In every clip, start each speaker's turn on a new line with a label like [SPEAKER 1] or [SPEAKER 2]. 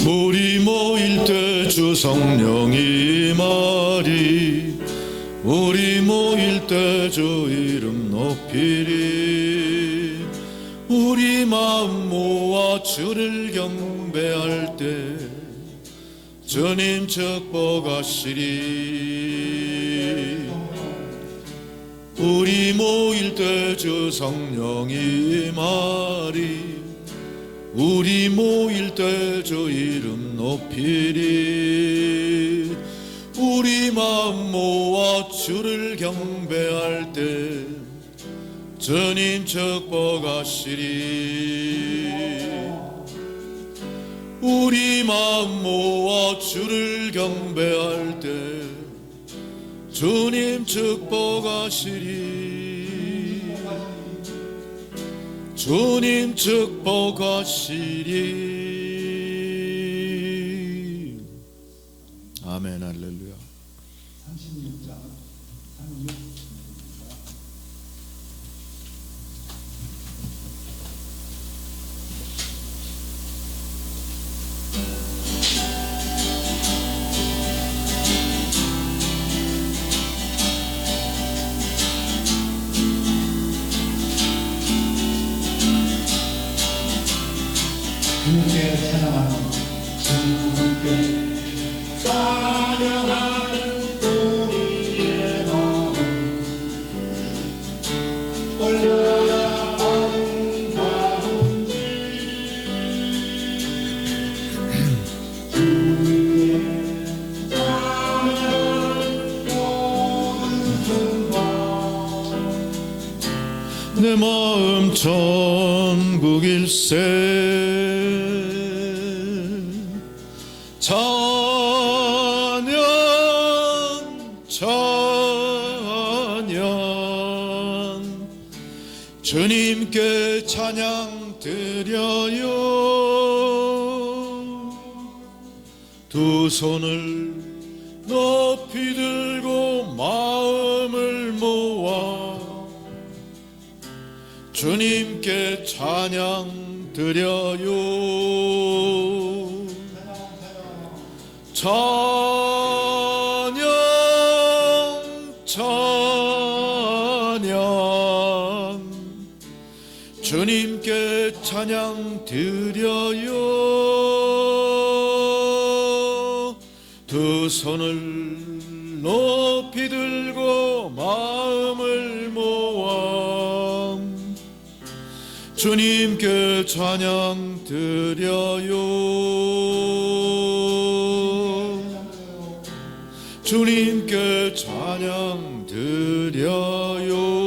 [SPEAKER 1] 우리 모일 때 주 성령이 말이 우리 모일 때 주 이름 높이리 우리 마음 모아 주를 경배할 때 주님 축복하시리 우리 모일 때 주 성령이 말이 우리 모일 때 주 이름 높이리 우리 마음 모아 주를 경배할 때 주님 축복하시리 우리 마음 모아 주를 경배할 때 주님 축복하시리 주님 축복하시리. 아멘. 할렐루야.
[SPEAKER 2] 36장 36. 주님께 찬양하는 주님께 찬양하는 우리의 마음 올려야 하는 가운데 주님께 찬양하는 모든 순간
[SPEAKER 1] 내 마음 천국일세 찬양 찬양 주님께 찬양 드려요 두 손을 높이 들고 마음을 모아 주님께 찬양 드려요 찬양 찬양 주님께 찬양 드려요 두 손을 높이 들고 마음을 모아 주님께 찬양 드려요 주님께 찬양 드려요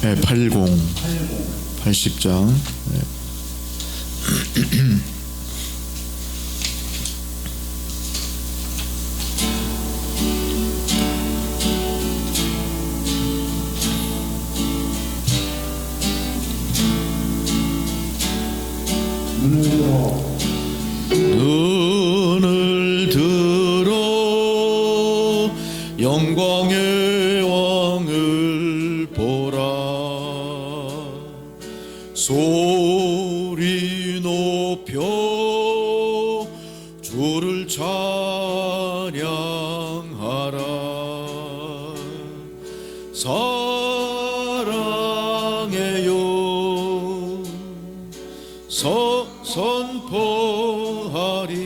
[SPEAKER 1] 네, 80장 네. 눈을 들어 영광의 왕을 보라 소리 높여 주를 찬양하라 사랑해요 선포하리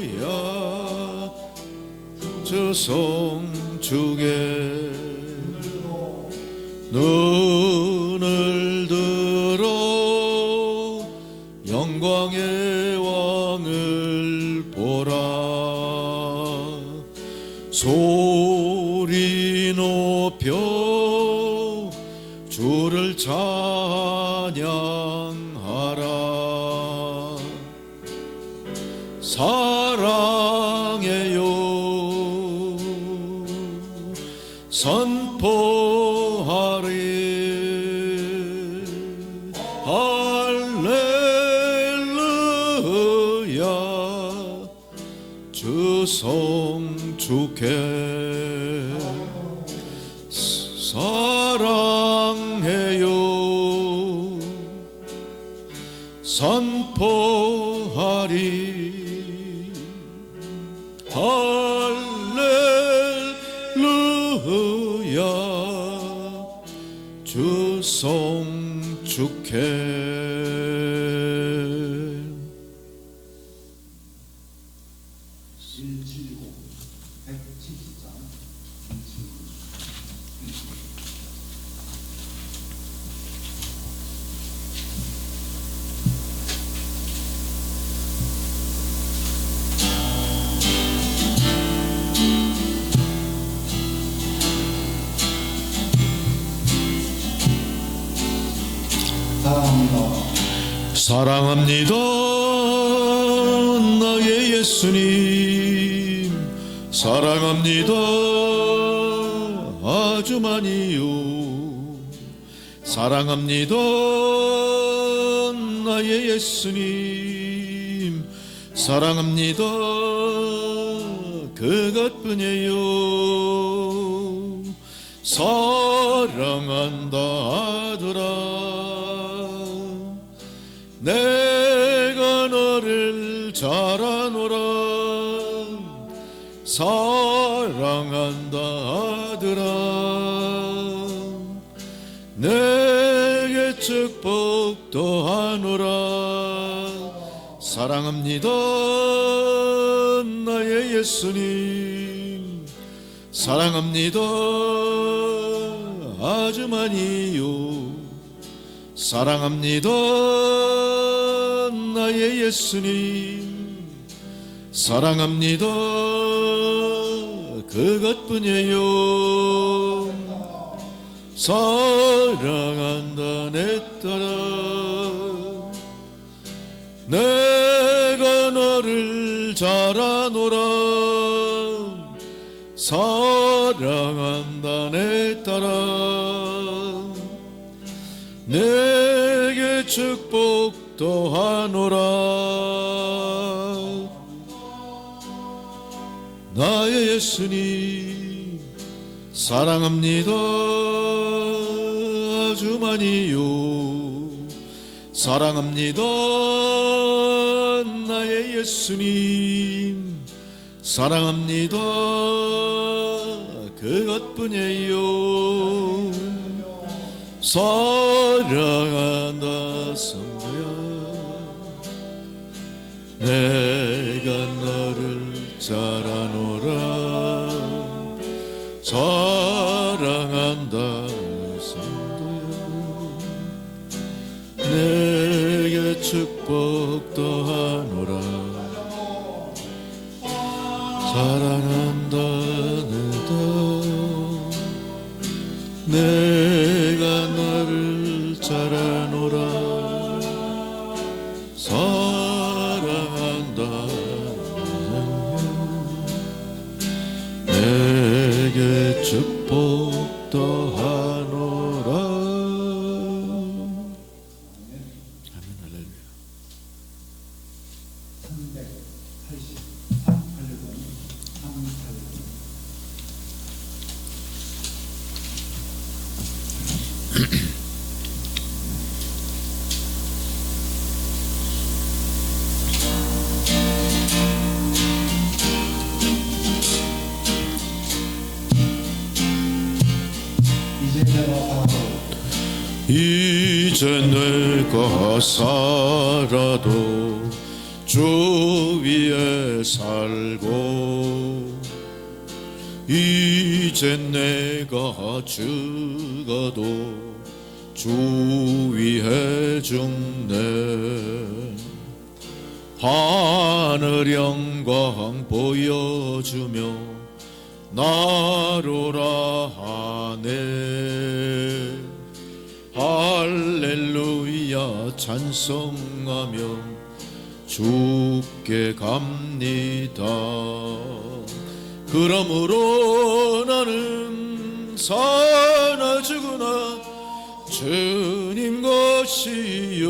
[SPEAKER 1] 할렐루야 주 성축에 눈을 들어 영광의 왕을 보라 소리 높여 주를 찬양하라 사랑해요 선포하리 할렐루야 주 성주께 사랑해요 선포하리 할렐루야 주 성주께 사랑합니다 나의 예수님 사랑합니다 아주 많이요 사랑합니다 나의 예수님 사랑합니다 그것뿐이에요 사랑한다 아들아 내가 너를 잘 아노라 사랑한다 아들아 내게 축복도 하노라 사랑합니다 나의 예수님 사랑합니다 아주 많이요 사랑합니다 나의 예수님 사랑합니다 그것뿐이에요 사랑한다 내 딸아 내가 너를 잘 아노라 사랑한다 내 딸아 내게 축복도 하노라 나의 예수님 사랑합니다 아주 많이요 사랑합니다 나의 예수님 사랑합니다 그것뿐이에요 사랑한다 성도야 내가 너를 잘 아노라 사랑한다 성도야 내게 축복도 하노라 사랑한다 내가 너를 잘 아노라 사랑한다 내게 축복도 하노라 아멘 할렐루야
[SPEAKER 2] 383
[SPEAKER 1] 이제 내가 살아도 주 위에 살고 이제 내가 죽어도 주 위에 죽네 하늘 영광 보여주며 나로라 하네 할렐루야 찬송하며 주께 갑니다 그러므로 나는 사나 죽으나 주님 것이요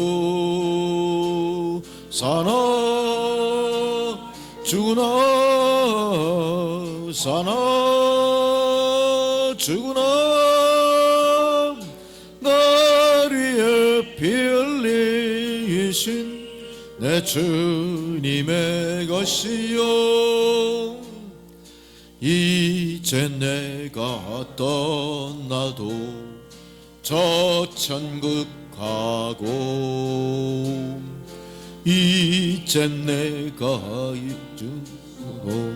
[SPEAKER 1] 사나 죽으나 사나 죽으나 날 위해 피 흘리신 내 주님의 것이요 이제 내가 떠나도 저 천국 가고 이제 내가 이주고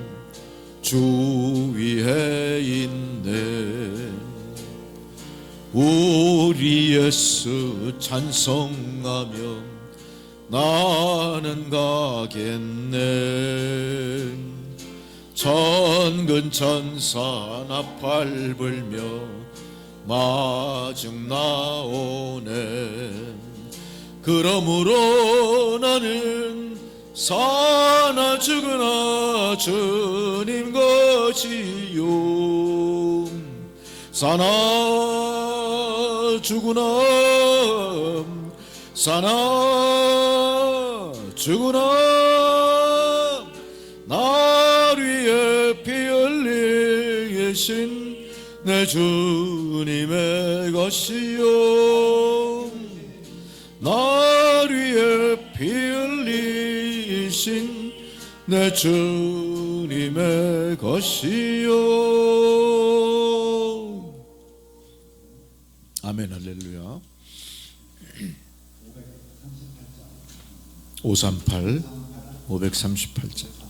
[SPEAKER 1] 주 위에 있네 우리 예수 찬송하며 나는 가겠네 천근 천사 나팔 불며 마중 나오네 그러므로 나는 사나 죽으나 주님 것이요 사나 죽으나 사나 죽으나 날 위해 피 흘리신 내 주님의 것이요 날 위해 피 흘리신 내 주님의 것이요 아멘 할렐루야 538 538장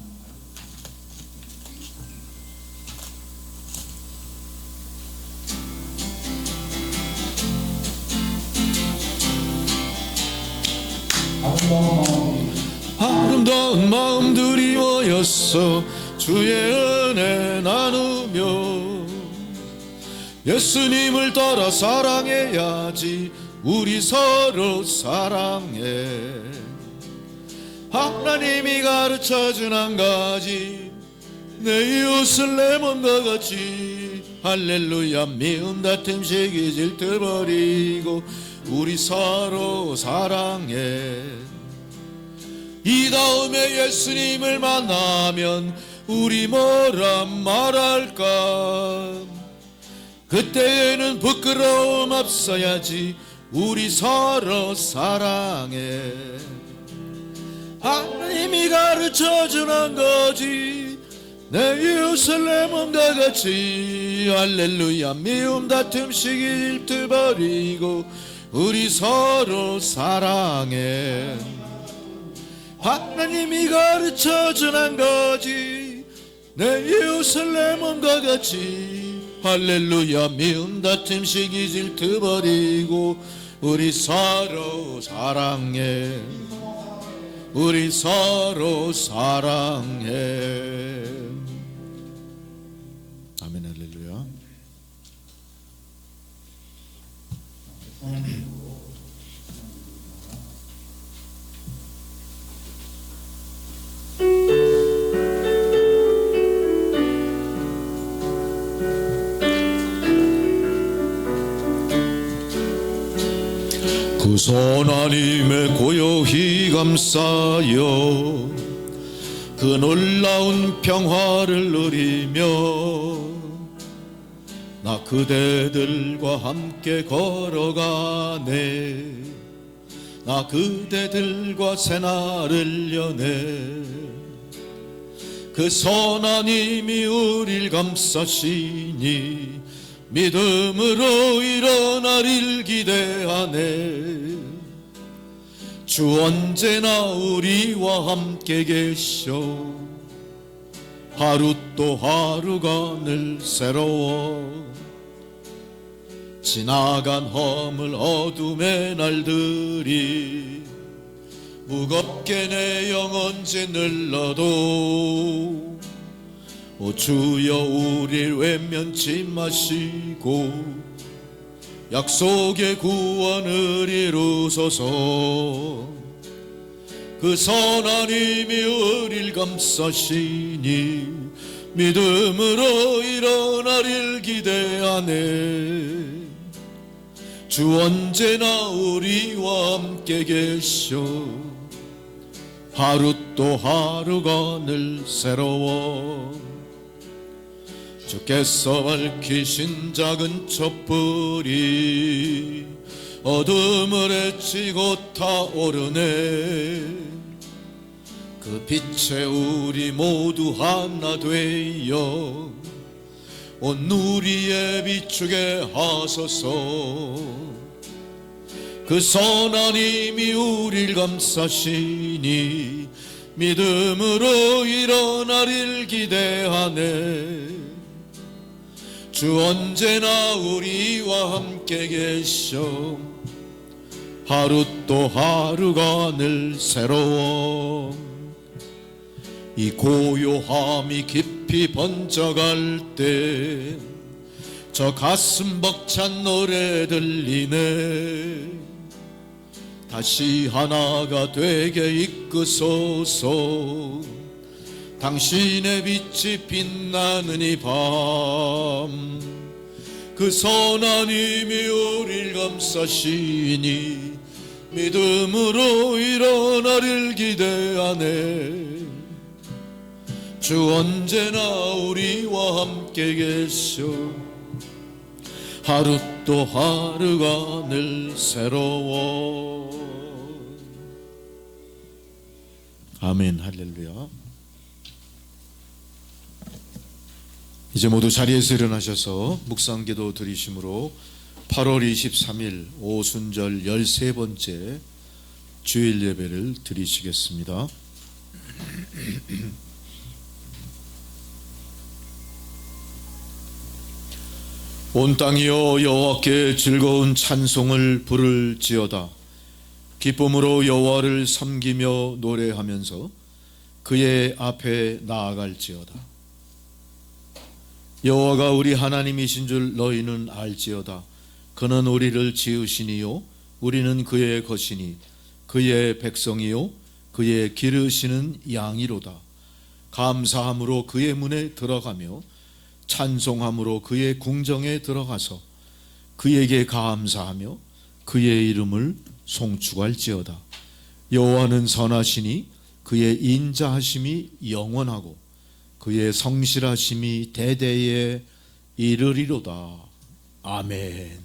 [SPEAKER 1] 아름다운 마음들이 모였어 주의 은혜 나누며 예수님을 따라 사랑해야지 우리 서로 사랑해 하나님이 가르쳐준 한 가지 내 이웃을 내 몸과 같이 할렐루야 미움 다툼 시기 질투 버리고 우리 서로 사랑해 이 다음에 예수님을 만나면 우리 뭐라 말할까 그때에는 부끄러움 없어야지 우리 서로 사랑해 하나님이 가르쳐주는 거지 내 이웃을 내 몸과 같이 할렐루야 미움 다툼 시기 질투 버리고 우리 서로 사랑해 하나님이 가르쳐주는 거지 내 이웃을 내 몸과 같이 할렐루야 미움 다툼 시기 질투 버리고 우리 서로 사랑해 우리 서로 사랑해 아멘 할렐루야 그 손 하나님의 고요히 감싸여 그 놀라운 평화를 누리며 나 그대들과 함께 걸어가네 나 그대들과 새날을 여네 그 선하님이 우릴 감싸시니 믿음으로 일어나릴 기대하네 주 언제나 우리와 함께 계셔 하루 또 하루가 늘 새로워 지나간 허물 어둠의 날들이 무겁게 내 영혼 짓눌러도 오 주여 우릴 외면치 마시고 약속의 구원을 이루소서 그 선하님이 우릴 감싸시니 믿음으로 일어나릴 기대하네. 주 언제나 우리와 함께 계셔. 하루 또 하루가 늘 새로워. 주께서 밝히신 작은 촛불이 어둠을 헤치고 타오르네. 그 빛에 우리 모두 하나 되어 온 누리에 비추게 하소서. 그 선한 힘이 우릴 감싸시니 믿음으로 일어나릴 기대하네. 주 언제나 우리와 함께 계셔. 하루 또 하루가 늘 새로워. 이 고요함이 깊이 번져갈 때 저 가슴 벅찬 노래 들리네. 다시 하나가 되게 이끄소서. 당신의 빛이 빛나는 이 밤, 그 선한 힘이 우릴 감싸시니 믿음으로 일어나릴 기대하네. 주 언제나 우리와 함께 계셔. 하루 또 하루가 늘 새로워. 아멘. 할렐루야. 이제 모두 자리에서 일어나셔서 묵상기도 드리심으로 8월 23일 오순절 13번째 주일 예배를 드리시겠습니다. 온 땅이여 여호와께 즐거운 찬송을 부를지어다. 기쁨으로 여호와를 섬기며 노래하면서 그의 앞에 나아갈지어다. 여호와가 우리 하나님이신 줄 너희는 알지어다. 그는 우리를 지으시니요 우리는 그의 것이니 그의 백성이요 그의 기르시는 양이로다. 감사함으로 그의 문에 들어가며 찬송함으로 그의 궁정에 들어가서 그에게 감사하며 그의 이름을 송축할지어다. 여호와는 선하시니 그의 인자하심이 영원하고 그의 성실하심이 대대에 이르리로다. 아멘.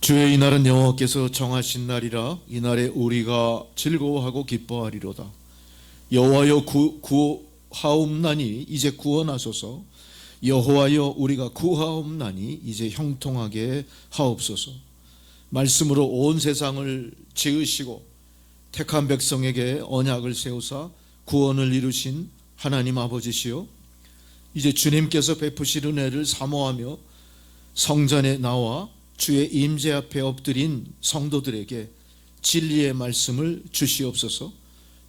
[SPEAKER 1] 주의 이날은 여호와께서 정하신 날이라. 이날에 우리가 즐거워하고 기뻐하리로다. 여호와여 구하옵나니 이제 구원하소서. 여호와여 우리가 구하옵나니 이제 형통하게 하옵소서. 말씀으로 온 세상을 지으시고 택한 백성에게 언약을 세우사 구원을 이루신 하나님 아버지시요, 이제 주님께서 베푸실 은혜를 사모하며 성전에 나와 주의 임재 앞에 엎드린 성도들에게 진리의 말씀을 주시옵소서.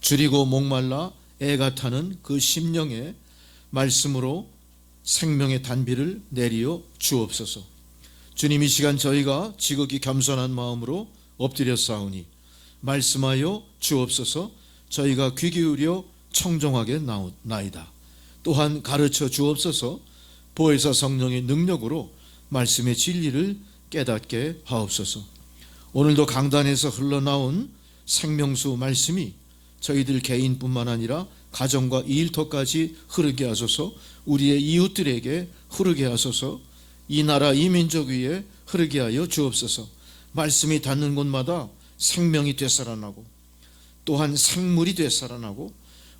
[SPEAKER 1] 줄이고 목말라 애가 타는 그 심령의 말씀으로 생명의 단비를 내리어 주옵소서. 주님, 이 시간 저희가 지극히 겸손한 마음으로 엎드려 싸우니 말씀하여 주옵소서. 저희가 귀 기울여 청정하게 나이다. 또한 가르쳐 주옵소서. 보혜사 성령의 능력으로 말씀의 진리를 깨닫게 하옵소서. 오늘도 강단에서 흘러나온 생명수 말씀이 저희들 개인뿐만 아니라 가정과 일터까지 흐르게 하소서. 우리의 이웃들에게 흐르게 하소서. 이 나라 이 민족 위에 흐르게 하여 주옵소서. 말씀이 닿는 곳마다 생명이 되살아나고 또한 생물이 되살아나고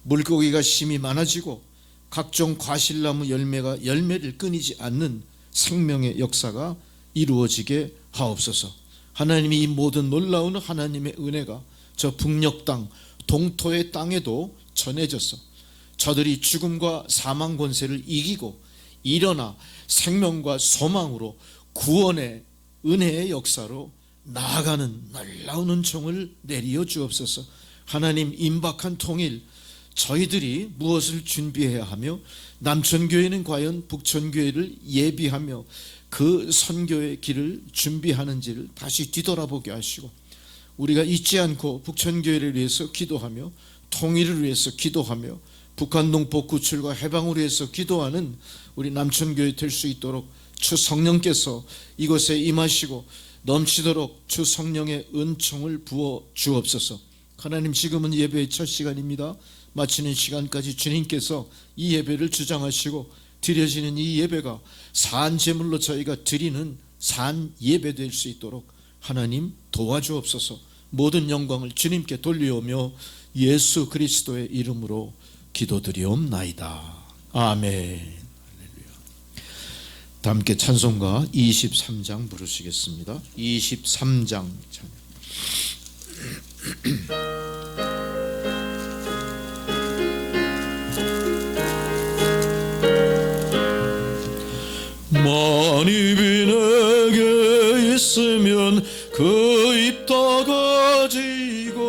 [SPEAKER 1] 물고기가 심이 많아지고 각종 과실나무 열매가 열매를 끊이지 않는 생명의 역사가 이루어지게 하옵소서. 하나님이 이 모든 놀라운 하나님의 은혜가 저 북녘 땅 동토의 땅에도 전해져서 저들이 죽음과 사망 권세를 이기고 일어나 생명과 소망으로 구원의 은혜의 역사로 나아가는 놀라운 은총을 내리어 주옵소서. 하나님, 임박한 통일, 저희들이 무엇을 준비해야 하며 남천교회는 과연 북천교회를 예비하며 그 선교의 길을 준비하는지를 다시 뒤돌아보게 하시고, 우리가 잊지 않고 북천교회를 위해서 기도하며 통일을 위해서 기도하며
[SPEAKER 3] 북한 동포 구출과 해방을 위해서 기도하는 우리 남천교회 될 수 있도록 주 성령께서 이곳에 임하시고 넘치도록 주 성령의 은총을 부어 주옵소서. 하나님, 지금은 예배의 첫 시간입니다. 마치는 시간까지 주님께서 이 예배를 주장하시고 드려지는 이 예배가 산 제물로 저희가 드리는 산 예배 될 수 있도록 하나님 도와주옵소서. 모든 영광을 주님께 돌리오며 예수 그리스도의 이름으로 기도드리옵나이다. 아멘. 할렐루야. 다 함께 찬송가 23장 부르시겠습니다. 23장 찬양.
[SPEAKER 1] 만입이 내게 있으면 그 입 다 가지고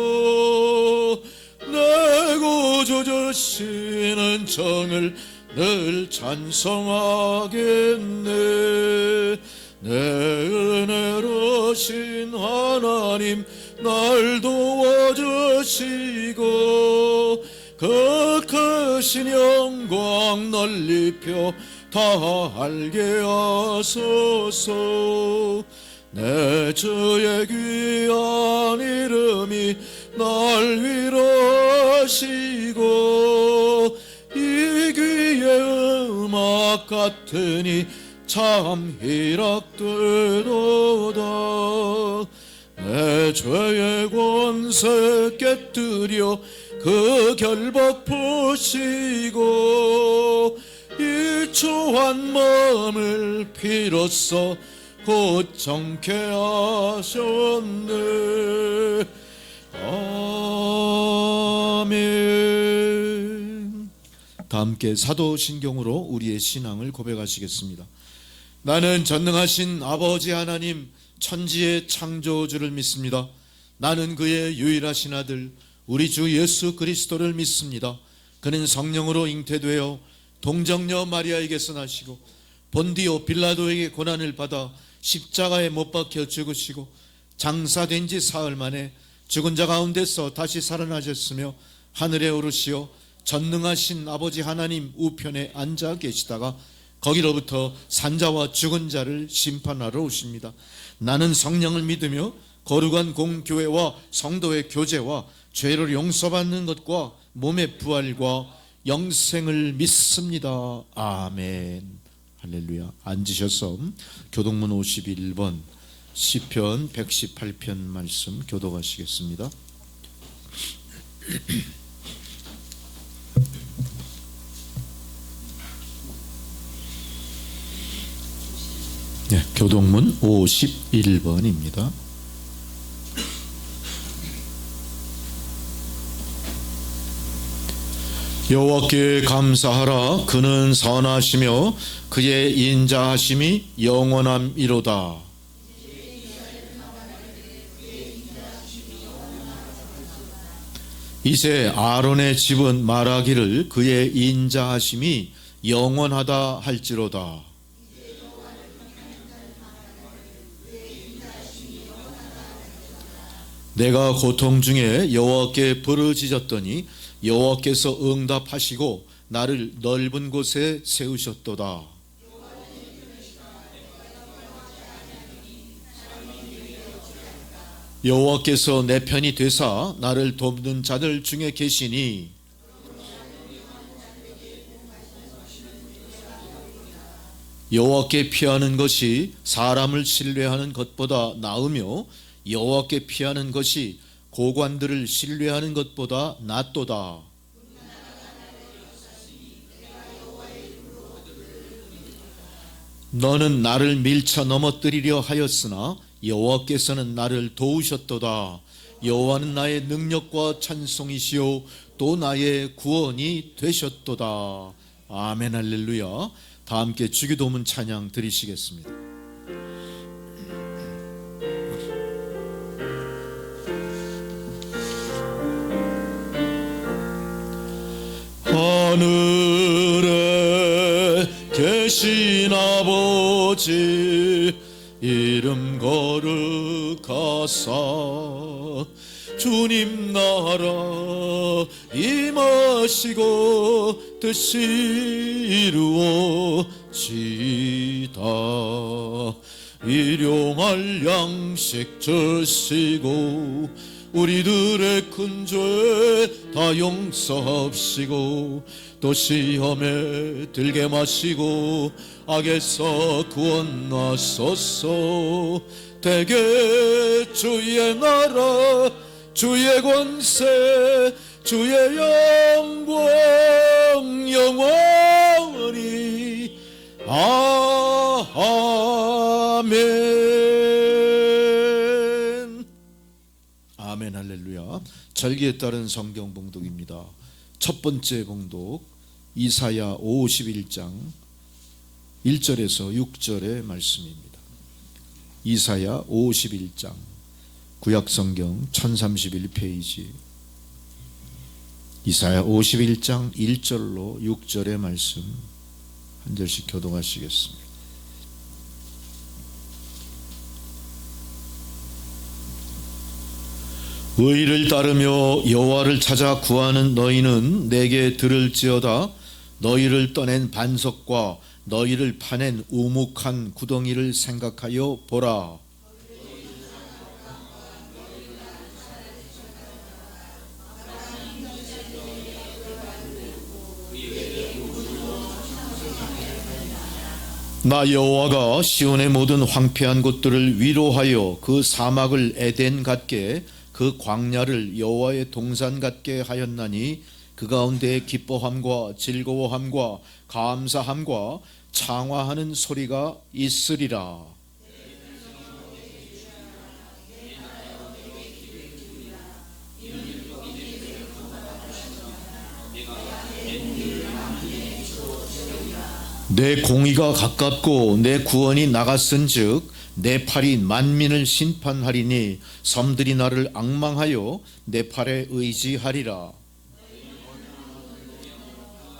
[SPEAKER 1] 내 구주 주시는 정을 늘 찬송하겠네. 내 은혜로신 하나님 날 도와주시고 그 크신 영광 널리 펴 다 알게 하소서. 내 주의 귀한 이름이 날 위로하시고 이 귀의 음악 같으니 참 희락되도다. 내 죄의 권세 깨뜨려 그 결박 푸시고 이 초한 마음을 비로소 곧 정케 하셨네. 아멘.
[SPEAKER 3] 다 함께 사도신경으로 우리의 신앙을 고백하시겠습니다. 나는 전능하신 아버지 하나님 천지의 창조주를 믿습니다. 나는 그의 유일하신 아들 우리 주 예수 그리스도를 믿습니다. 그는 성령으로 잉태되어 동정녀 마리아에게서 나시고 본디오 빌라도에게 고난을 받아 십자가에 못 박혀 죽으시고 장사된 지 사흘 만에 죽은 자 가운데서 다시 살아나셨으며 하늘에 오르시어 전능하신 아버지 하나님 우편에 앉아 계시다가 거기로부터 산자와 죽은 자를 심판하러 오십니다. 나는 성령을 믿으며 거룩한 공교회와 성도의 교제와 죄를 용서받는 것과 몸의 부활과 영생을 믿습니다. 아멘. 할렐루야. 앉으셔서 교동문 51번 시편 118편 말씀 교독하시겠습니다. 네, 교동문 51번입니다.
[SPEAKER 1] 여호와께 감사하라. 그는 선하시며 그의 인자하심이 영원함이로다.
[SPEAKER 3] 이제 아론의 집은 말하기를 그의 인자하심이 영원하다 할지로다. 내가 고통 중에 여호와께 부르짖었더니 여호와께서 응답하시고 나를 넓은 곳에 세우셨도다. 여호와께서 내 편이 되사 나를 돕는 자들 중에 계시니 여호와께 피하는 것이 사람을 신뢰하는 것보다 나으며 여호와께 피하는 것이 고관들을 신뢰하는 것보다 낫도다. 너는 나를 밀쳐 넘어뜨리려 하였으나 여호와께서는 나를 도우셨도다. 여호와는 나의 능력과 찬송이시요 또 나의 구원이 되셨도다. 아멘. 할렐루야. 다 함께 주기도문 찬양 드리시겠습니다.
[SPEAKER 1] 하늘에 계신 아버지 이름 거룩하사 주님 나라 임하시고 뜻이 이루어지다. 일용할 양식 주시고 우리들의 큰 죄 다 용서하시고 또 시험에 들게 마시고 악에서 구원하소서. 대개 주의 나라 주의 권세 주의 영광 영원히 아멘. 아멘. 할렐루야. 절기에 따른 성경 봉독입니다. 첫 번째 봉독 이사야 51장 1절에서 6절의 말씀입니다. 이사야 51장 구약성경 1031페이지 이사야 51장 1절로 6절의 말씀 한 절씩 교독하시겠습니다. 의를 따르며 여호와를 찾아 구하는 너희는 내게 들을지어다. 너희를 떠낸 반석과 너희를 파낸 우묵한 구덩이를 생각하여 보라. 나 여호와가 시온의 모든 황폐한 곳들을 위로하여 그 사막을 에덴 같게 그 광야를 여호와의 동산 같게 하였나니 그 가운데 기뻐함과 즐거워함과 감사함과 창화하는 소리가 있으리라. 내 공의가 가깝고 내 구원이 나갔은즉 내 팔이 만민을 심판하리니 섬들이 나를 앙망하여 내 팔에 의지하리라.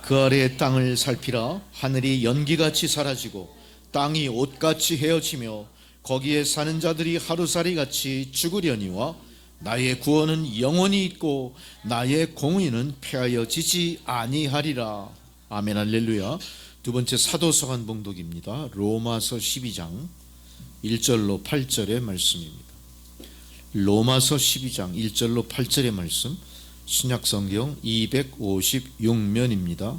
[SPEAKER 1] 그 아래의 땅을 살피라. 하늘이 연기같이 사라지고 땅이 옷같이 헤어지며 거기에 사는 자들이 하루살이같이 죽으려니와 나의 구원은 영원히 있고 나의 공의는 폐하여지지 아니하리라. 아멘. 할렐루야. 두 번째 사도서관 봉독입니다. 로마서 12장 1절로 8절의 말씀입니다. 로마서 12장 1절로 8절의 말씀, 신약성경 256면입니다.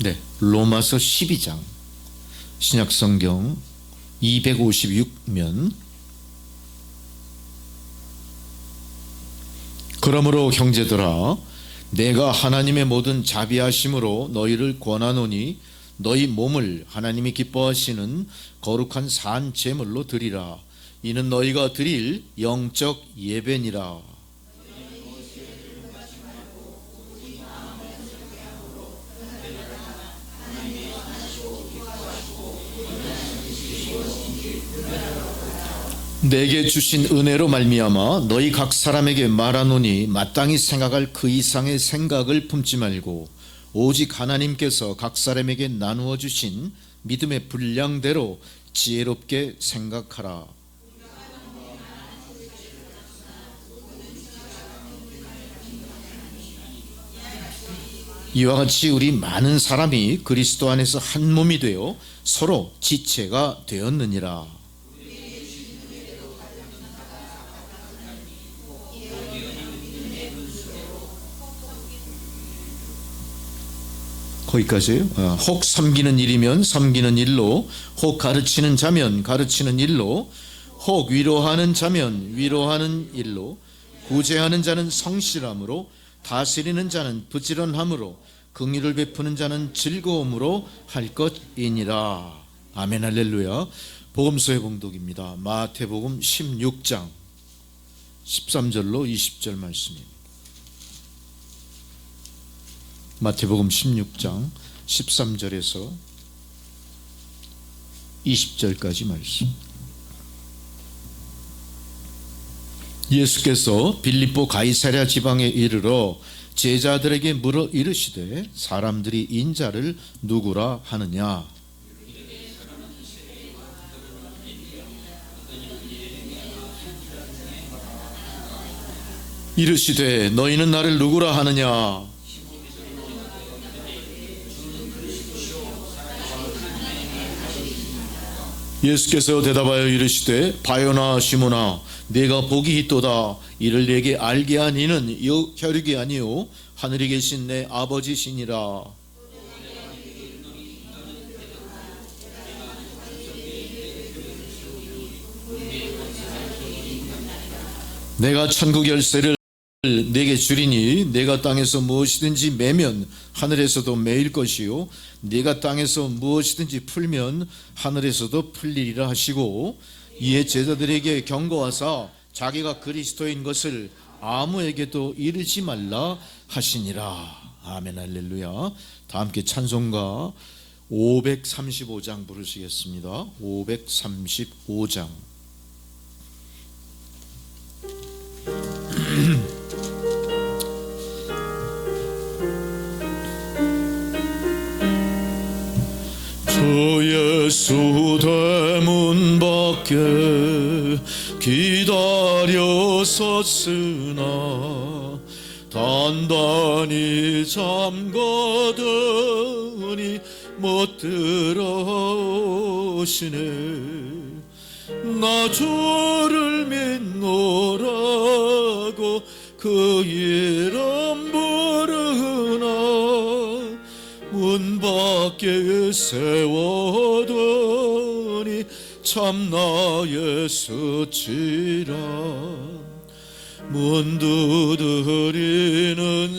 [SPEAKER 1] 네, 로마서 12장 신약성경 256면. 그러므로 형제들아, 내가 하나님의 모든 자비하심으로 너희를 권하노니 너희 몸을 하나님이 기뻐하시는 거룩한 산 제물로 드리라. 이는 너희가 드릴 영적 예배니라. 내게 주신 은혜로 말미암아 너희 각 사람에게 말하노니 마땅히 생각할 그 이상의 생각을 품지 말고 오직 하나님께서 각 사람에게 나누어 주신 믿음의 분량대로 지혜롭게 생각하라. 이와 같이 우리 많은 사람이 그리스도 안에서 한 몸이 되어 서로 지체가 되었느니라. 거기까지요. 혹 섬기는 일이면 섬기는 일로, 혹 가르치는 자면 가르치는 일로, 혹 위로하는 자면 위로하는 일로, 구제하는 자는 성실함으로, 다스리는 자는 부지런함으로, 긍휼을 베푸는 자는 즐거움으로 할 것이니라. 아멘. 할렐루야. 복음서의 봉독입니다. 마태복음 16장 13절로 20절 말씀입니다. 마태복음 16장 13절에서 20절까지 말씀. 예수께서 빌립보 가이사랴 지방에 이르러 제자들에게 물어 이르시되 사람들이 인자를 누구라 하느냐. 이르시되 너희는 나를 누구라 하느냐. 예수께서 대답하여 이르시되 바요나 시몬아 네가 복이 있도다. 이를 내게 알게 한 이는 혈육이 아니요 하늘에 계신 내 아버지시니라. 내가 천국 열쇠를 내게 주리니 내가 땅에서 무엇이든지 매면 하늘에서도 매일 것이요 네가 땅에서 무엇이든지 풀면 하늘에서도 풀리리라 하시고, 이에 제자들에게 경고하사 자기가 그리스도인 것을 아무에게도 이르지 말라 하시니라. 아멘 할렐루야. 다 함께 찬송가 535장 부르시겠습니다. 535장. 주 예수 대문 밖에 기다려 섰으나 단단히 잠가더니 못 들어오시네. 나 주를 믿노라고 그 이름 부르나 문 밖에 세워두니 참나 예수치라. 문 두드리는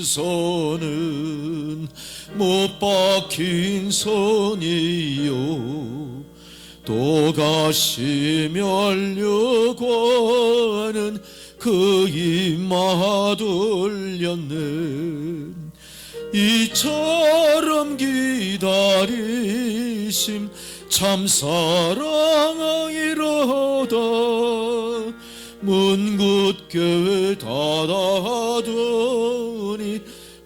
[SPEAKER 1] 손은 못 박힌 손이요 또다시 멸려고 하는 그 입마 돌렸네. 이처럼 기다리심 참 사랑이로다. 문 굳게 닫아두니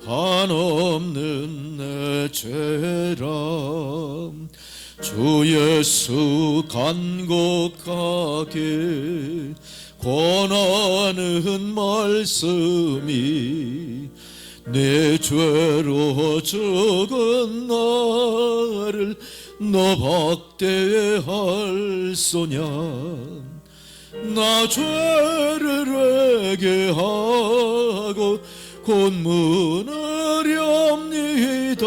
[SPEAKER 1] 한없는 내 죄라. 주 예수 간곡하게 권하는 말씀이 내 죄로 죽은 나를 너 박대할 소냐. 나 죄를 회개하고 곧 문을 엽니다.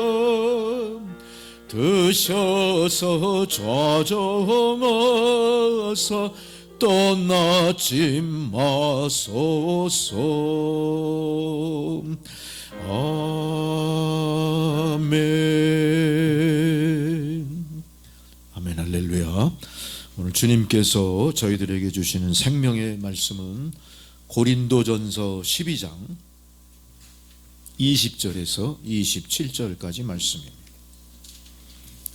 [SPEAKER 1] 드셔서 좌정하사 떠나지 마소서. 아멘. 아멘 할렐루야. 오늘 주님께서 저희들에게 주시는 생명의 말씀은 고린도전서 12장 20절에서 27절까지 말씀입니다.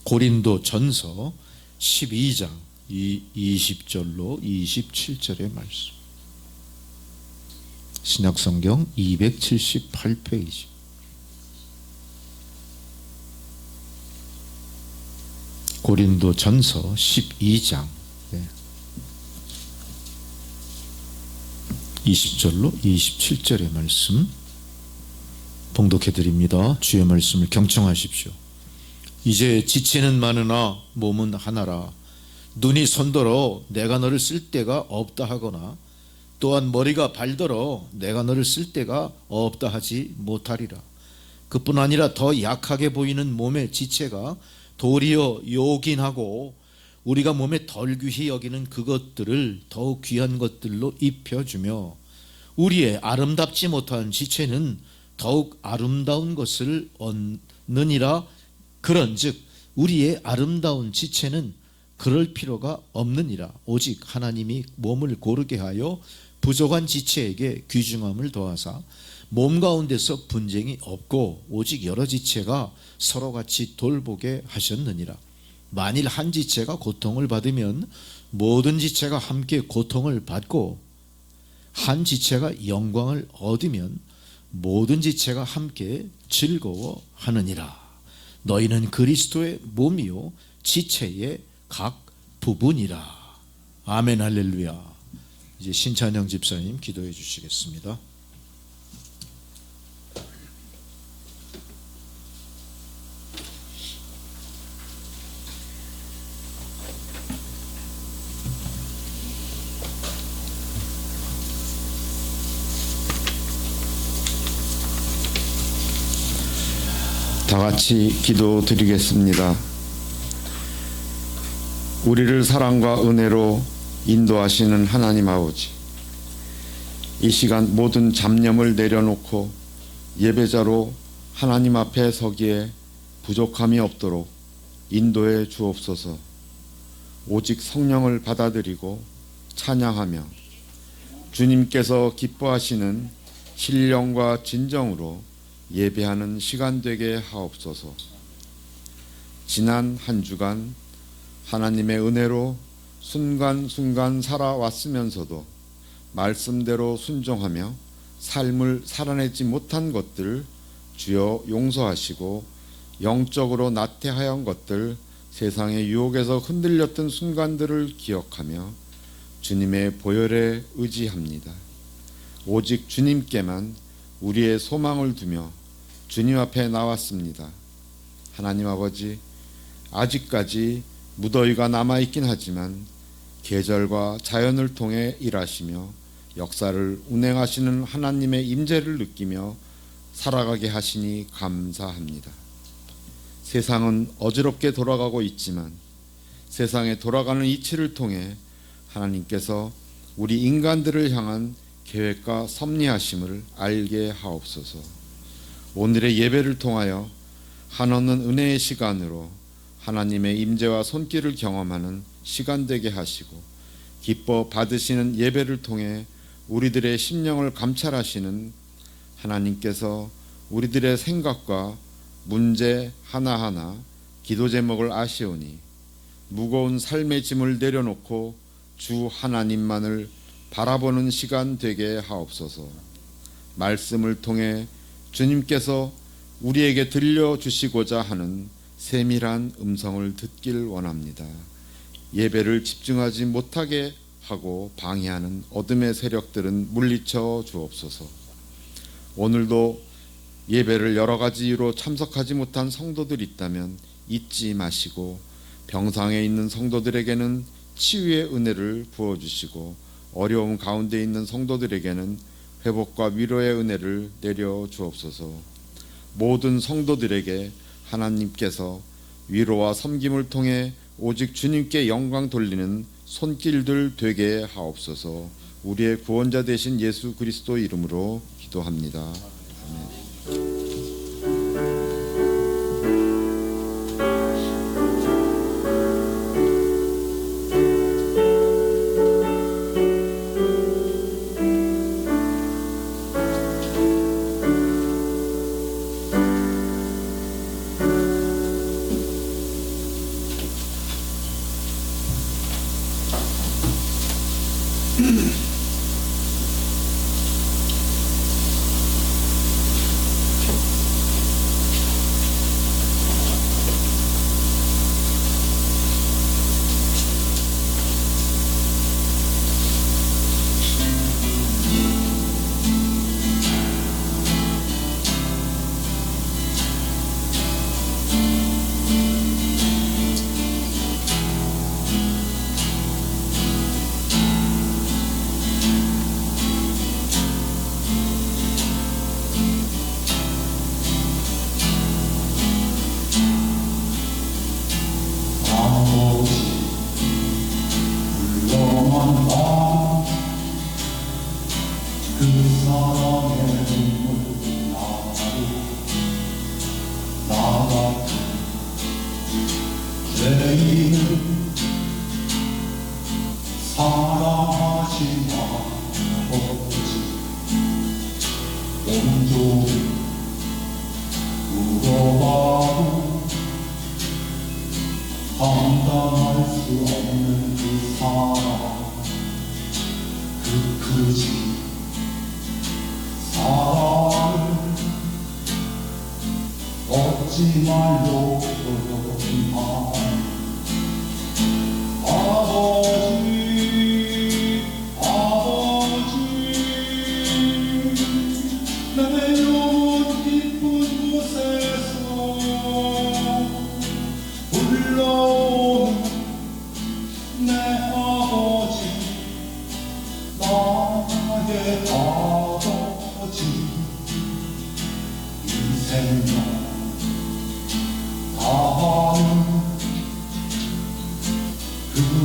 [SPEAKER 1] 고린도전서 12장 20절로 27절의 말씀. 신약성경 278페이지. 고린도전서 12장 20절로 27절의 말씀 봉독해 드립니다. 주의 말씀을 경청하십시오. 이제 지체는 많으나 몸은 하나라. 눈이 손더러 내가 너를 쓸 데가 없다 하거나 또한 머리가 발더러 내가 너를 쓸 데가 없다 하지 못하리라. 그뿐 아니라 더 약하게 보이는 몸의 지체가 도리어 요긴하고 우리가 몸에 덜 귀히 여기는 그것들을 더욱 귀한 것들로 입혀주며 우리의 아름답지 못한 지체는 더욱 아름다운 것을 얻느니라. 그런즉 우리의 아름다운 지체는 그럴 필요가 없느니라. 오직 하나님이 몸을 고르게 하여 부족한 지체에게 귀중함을 더하사 몸 가운데서 분쟁이 없고 오직 여러 지체가 서로 같이 돌보게 하셨느니라. 만일 한 지체가 고통을 받으면 모든 지체가 함께 고통을 받고 한 지체가 영광을 얻으면 모든 지체가 함께 즐거워하느니라. 너희는 그리스도의 몸이요 지체의 각 부분이라. 아멘 할렐루야. 이제 신찬영 집사님 기도해 주시겠습니다.
[SPEAKER 4] 다 같이 기도드리겠습니다. 우리를 사랑과 은혜로 인도하시는 하나님 아버지, 이 시간 모든 잡념을 내려놓고 예배자로 하나님 앞에 서기에 부족함이 없도록 인도해 주옵소서. 오직 성령을 받아들이고 찬양하며 주님께서 기뻐하시는 신령과 진정으로 예배하는 시간 되게 하옵소서. 지난 한 주간 하나님의 은혜로 순간순간 살아왔으면서도 말씀대로 순종하며 삶을 살아내지 못한 것들 주여 용서하시고, 영적으로 나태하였던 것들, 세상의 유혹에서 흔들렸던 순간들을 기억하며 주님의 보혈에 의지합니다. 오직 주님께만 우리의 소망을 두며 주님 앞에 나왔습니다. 하나님 아버지, 아직까지 무더위가 남아있긴 하지만 계절과 자연을 통해 일하시며 역사를 운행하시는 하나님의 임재를 느끼며 살아가게 하시니 감사합니다. 세상은 어지럽게 돌아가고 있지만 세상에 돌아가는 이치를 통해 하나님께서 우리 인간들을 향한 계획과 섭리하심을 알게 하옵소서. 오늘의 예배를 통하여 한없는 은혜의 시간으로 하나님의 임재와 손길을 경험하는 시간 되게 하시고, 기뻐 받으시는 예배를 통해 우리들의 심령을 감찰하시는 하나님께서 우리들의 생각과 문제 하나하나, 기도 제목을 아시오니 무거운 삶의 짐을 내려놓고 주 하나님만을 바라보는 시간 되게 하옵소서. 말씀을 통해 주님께서 우리에게 들려주시고자 하는 세밀한 음성을 듣길 원합니다. 예배를 집중하지 못하게 하고 방해하는 어둠의 세력들은 물리쳐 주옵소서. 오늘도 예배를 여러 가지 이유로 참석하지 못한 성도들이 있다면 잊지 마시고, 병상에 있는 성도들에게는 치유의 은혜를 부어주시고, 어려움 가운데 있는 성도들에게는 회복과 위로의 은혜를 내려 주옵소서. 모든 성도들에게 하나님께서 위로와 섬김을 통해 오직 주님께 영광 돌리는 손길들 되게 하옵소서. 우리의 구원자 되신 예수 그리스도 이름으로 기도합니다. 아멘.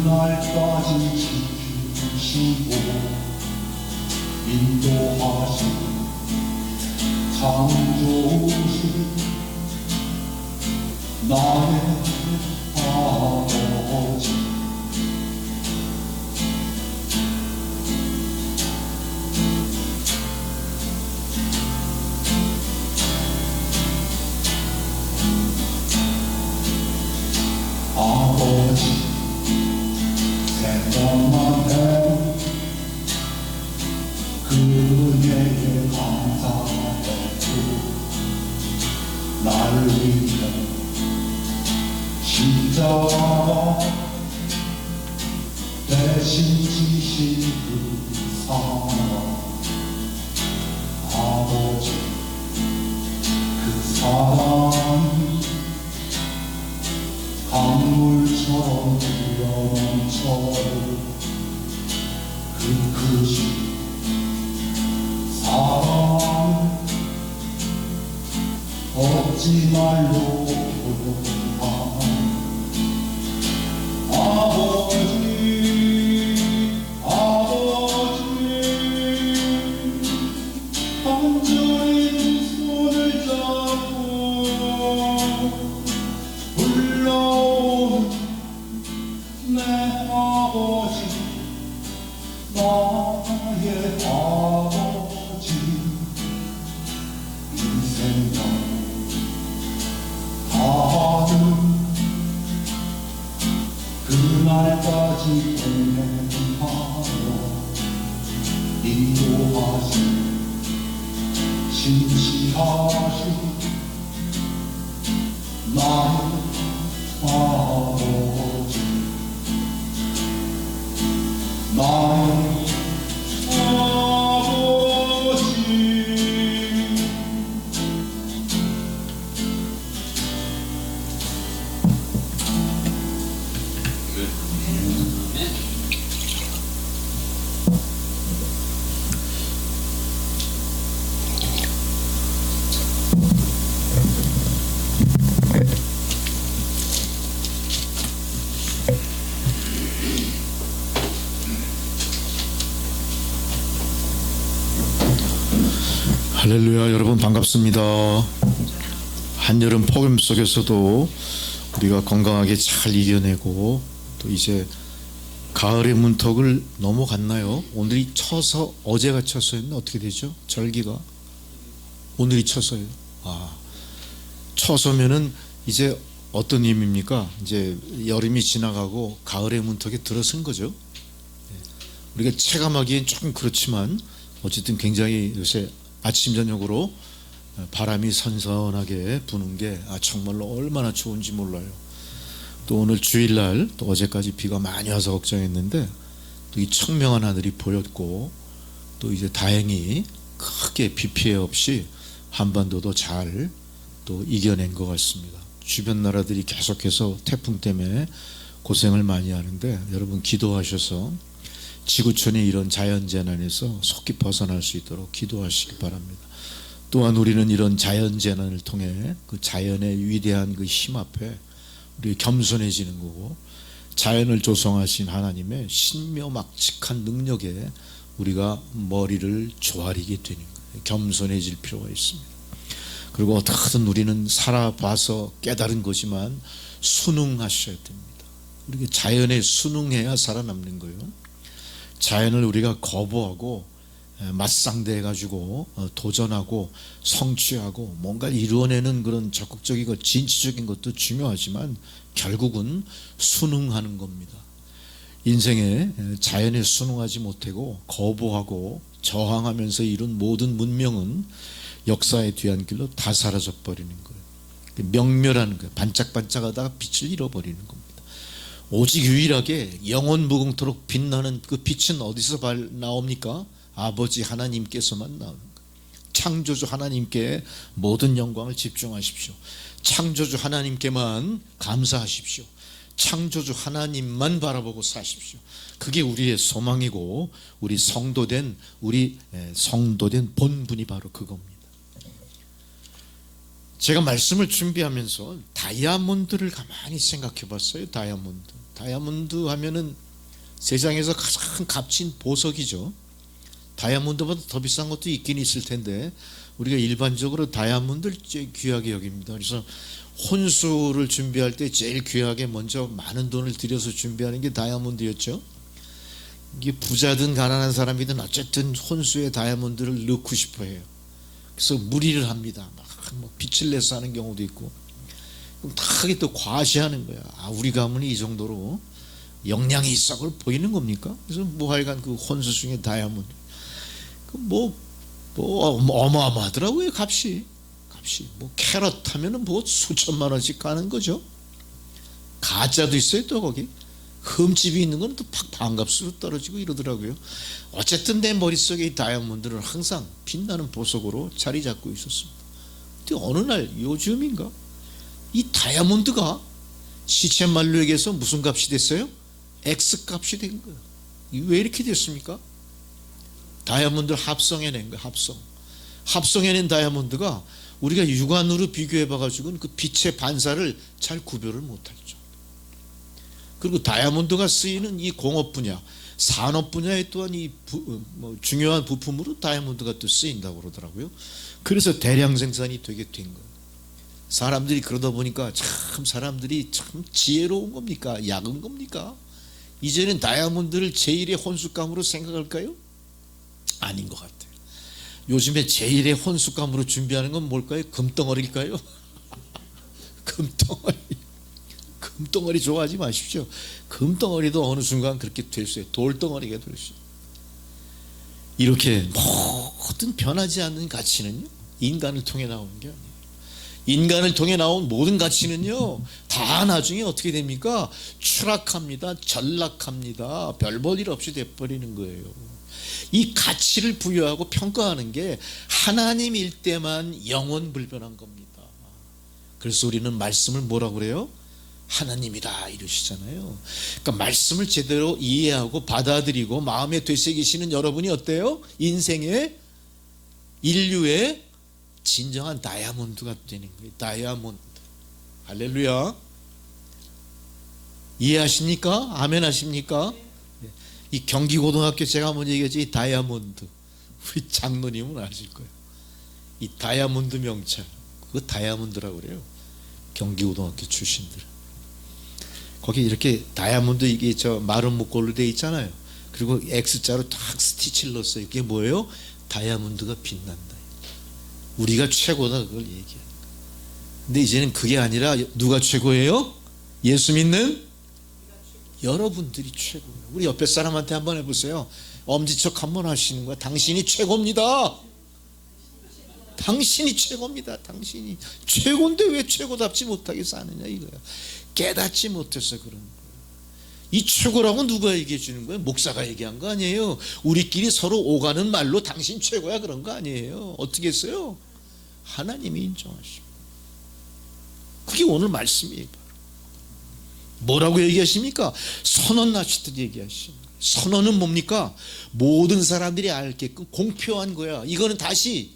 [SPEAKER 2] 그날까지 지키시고 인도하신 창조주신 나의 아버지 아버지 생각만 해도 그 은혜에 감사해도 나를 위해 십자가 대신 지신 그 사랑 아버지 그 사랑이 강물처럼 흘러넘쳐도 그 크신 사랑 어찌 날로 보다 아버지 간절히 두 손을 잡고 불러오는 내 아버지 나의 아버지 인생을 다하는 그날까지 동행하여 인도하신 신시하신 나의 아버지 나의 아버지
[SPEAKER 1] 할렐루야. 여러분 반갑습니다. 한여름 폭염 속에서도 우리가 건강하게 잘 이겨내고 또 이제 가을의 문턱을 넘어갔나요? 오늘이 쳐서 어제가 쳐서였나 어떻게 되죠? 절기가 오늘이 쳐서요. 쳐서면은 이제 어떤 의미입니까? 이제 여름이 지나가고 가을의 문턱에 들어선 거죠. 우리가 체감하기엔 조금 그렇지만 어쨌든 굉장히 요새 아침 저녁으로 바람이 선선하게 부는 게 정말로 얼마나 좋은지 몰라요. 또 오늘 주일날 또 어제까지 비가 많이 와서 걱정했는데 또 이 청명한 하늘이 보였고 또 이제 다행히 크게 비 피해 없이 한반도도 잘 또 이겨낸 것 같습니다. 주변 나라들이 계속해서 태풍 때문에 고생을 많이 하는데 여러분 기도하셔서 지구촌의 이런 자연재난에서 속히 벗어날 수 있도록 기도하시기 바랍니다. 또한 우리는 이런 자연재난을 통해 그 자연의 위대한 그 힘 앞에 우리 겸손해지는 거고 자연을 조성하신 하나님의 신묘막측한 능력에 우리가 머리를 조아리게 되는 거예요. 겸손해질 필요가 있습니다. 그리고 어떻게든 우리는 살아봐서 깨달은 거지만 순응하셔야 됩니다. 우리가 자연에 순응해야 살아남는 거예요. 자연을 우리가 거부하고 맞상대해 가지고 도전하고 성취하고 뭔가 이루어내는 그런 적극적이고 진취적인 것도 중요하지만 결국은 순응하는 겁니다. 인생에 자연에 순응하지 못하고 거부하고 저항하면서 이룬 모든 문명은 역사의 뒤안길로 다 사라져 버리는 거예요. 명멸하는 거예요. 반짝반짝하다가 빛을 잃어버리는 겁니다. 오직 유일하게 영원 무궁토록 빛나는 그 빛은 어디서 나옵니까? 아버지 하나님께서만 나오는 거예요. 창조주 하나님께 모든 영광을 집중하십시오. 창조주 하나님께만 감사하십시오. 창조주 하나님만 바라보고 사십시오. 그게 우리의 소망이고 우리 성도된 본분이 바로 그겁니다.
[SPEAKER 3] 제가 말씀을 준비하면서 다이아몬드를 가만히 생각해 봤어요. 다이아몬드 하면은 세상에서 가장 값진 보석이죠. 다이아몬드보다 더 비싼 것도 있긴 있을 텐데 우리가 일반적으로 다이아몬드를 제일 귀하게 여깁니다. 그래서 혼수를 준비할 때 제일 귀하게 먼저 많은 돈을 들여서 준비하는 게 다이아몬드였죠. 이게 부자든 가난한 사람이든 어쨌든 혼수에 다이아몬드를 넣고 싶어 해요. 그래서 무리를 합니다. 막 뭐 빛을 내서 하는 경우도 있고. 그럼 다 하게 또 과시하는 거야. 아, 우리 가문이 이 정도로 역량이 있어. 그걸 보이는 겁니까? 그래서 뭐 하여간 그 혼수 중에 다이아몬드. 뭐 어마어마하더라고요. 값이 뭐 캐럿 하면은 뭐 수천만 원씩 가는 거죠. 가짜도 있어요. 또 거기 흠집이 있는 건 또 반값으로 떨어지고 이러더라고요. 어쨌든 내 머릿속에 이 다이아몬드는 항상 빛나는 보석으로 자리 잡고 있었습니다. 근데 어느 날 요즘인가 이 다이아몬드가 시쳇말로 얘기해서 무슨 값이 됐어요? X 값이 된 거예요. 왜 이렇게 됐습니까? 다이아몬드를 합성해낸 거예요. 합성해낸 다이아몬드가 우리가 육안으로 비교해 봐가지고는 그 빛의 반사를 잘 구별을 못할 정도. 그리고 다이아몬드가 쓰이는 이 공업 분야, 산업 분야에 또한 중요한 부품으로 다이아몬드가 또 쓰인다고 그러더라고요. 그래서 대량 생산이 되게 된 거예요. 사람들이 그러다 보니까 참 사람들이 참 지혜로운 겁니까? 약은 겁니까? 이제는 다이아몬드를 제1의 혼수감으로 생각할까요? 아닌 것 같아요. 요즘에 제1의 혼수감으로 준비하는 건 뭘까요? 금덩어리일까요? 금덩어리 좋아하지 마십시오. 금덩어리도 어느 순간 그렇게 될 수 있어요. 돌덩어리가 될 수 있어요. 이렇게 모든 변하지 않는 가치는요, 인간을 통해 나오는 게 아니에요. 인간을 통해 나온 모든 가치는요, 다 나중에 어떻게 됩니까? 추락합니다. 전락합니다. 별 볼 일 없이 돼버리는 거예요. 이 가치를 부여하고 평가하는 게 하나님일 때만 영원불변한 겁니다. 그래서 우리는 말씀을 뭐라고 그래요? 하나님이다 이러시잖아요. 그러니까 말씀을 제대로 이해하고 받아들이고 마음에 되새기시는 여러분이 어때요? 인생의 인류의 진정한 다이아몬드가 되는 거예요. 다이아몬드. 할렐루야. 이해하십니까? 아멘 하십니까? 이 경기고등학교 제가 한번 얘기했지, 이 다이아몬드. 우리 장로님은 아실 거예요. 이 다이아몬드 명찰. 그거 다이아몬드라고 그래요. 경기고등학교 출신들. 거기 이렇게 다이아몬드 이게 마른 목걸로 돼 있잖아요. 그리고 X자로 탁 스티치를 넣었어요. 이게 뭐예요? 다이아몬드가 빛난다. 우리가 최고다 그걸 얘기하는 거예요. 근데 이제는 그게 아니라 누가 최고예요? 예수 믿는 여러분들이 최고예요. 우리 옆에 사람한테 한번 해보세요. 엄지척 한번 하시는 거야. 당신이 최고입니다. 당신이 최고입니다. 당신이 최고인데 왜 최고답지 못하게 사느냐 이거야. 깨닫지 못해서 그런 거예요. 이 최고라고 누가 얘기해 주는 거예요? 목사가 얘기한 거 아니에요. 우리끼리 서로 오가는 말로 당신 최고야 그런 거 아니에요. 어떻게 했어요? 하나님이 인정하십니다. 그게 오늘 말씀이에요. 뭐라고 얘기하십니까? 선언하시듯 얘기하십니다. 선언은 뭡니까? 모든 사람들이 알게끔 공표한 거야. 이거는 다시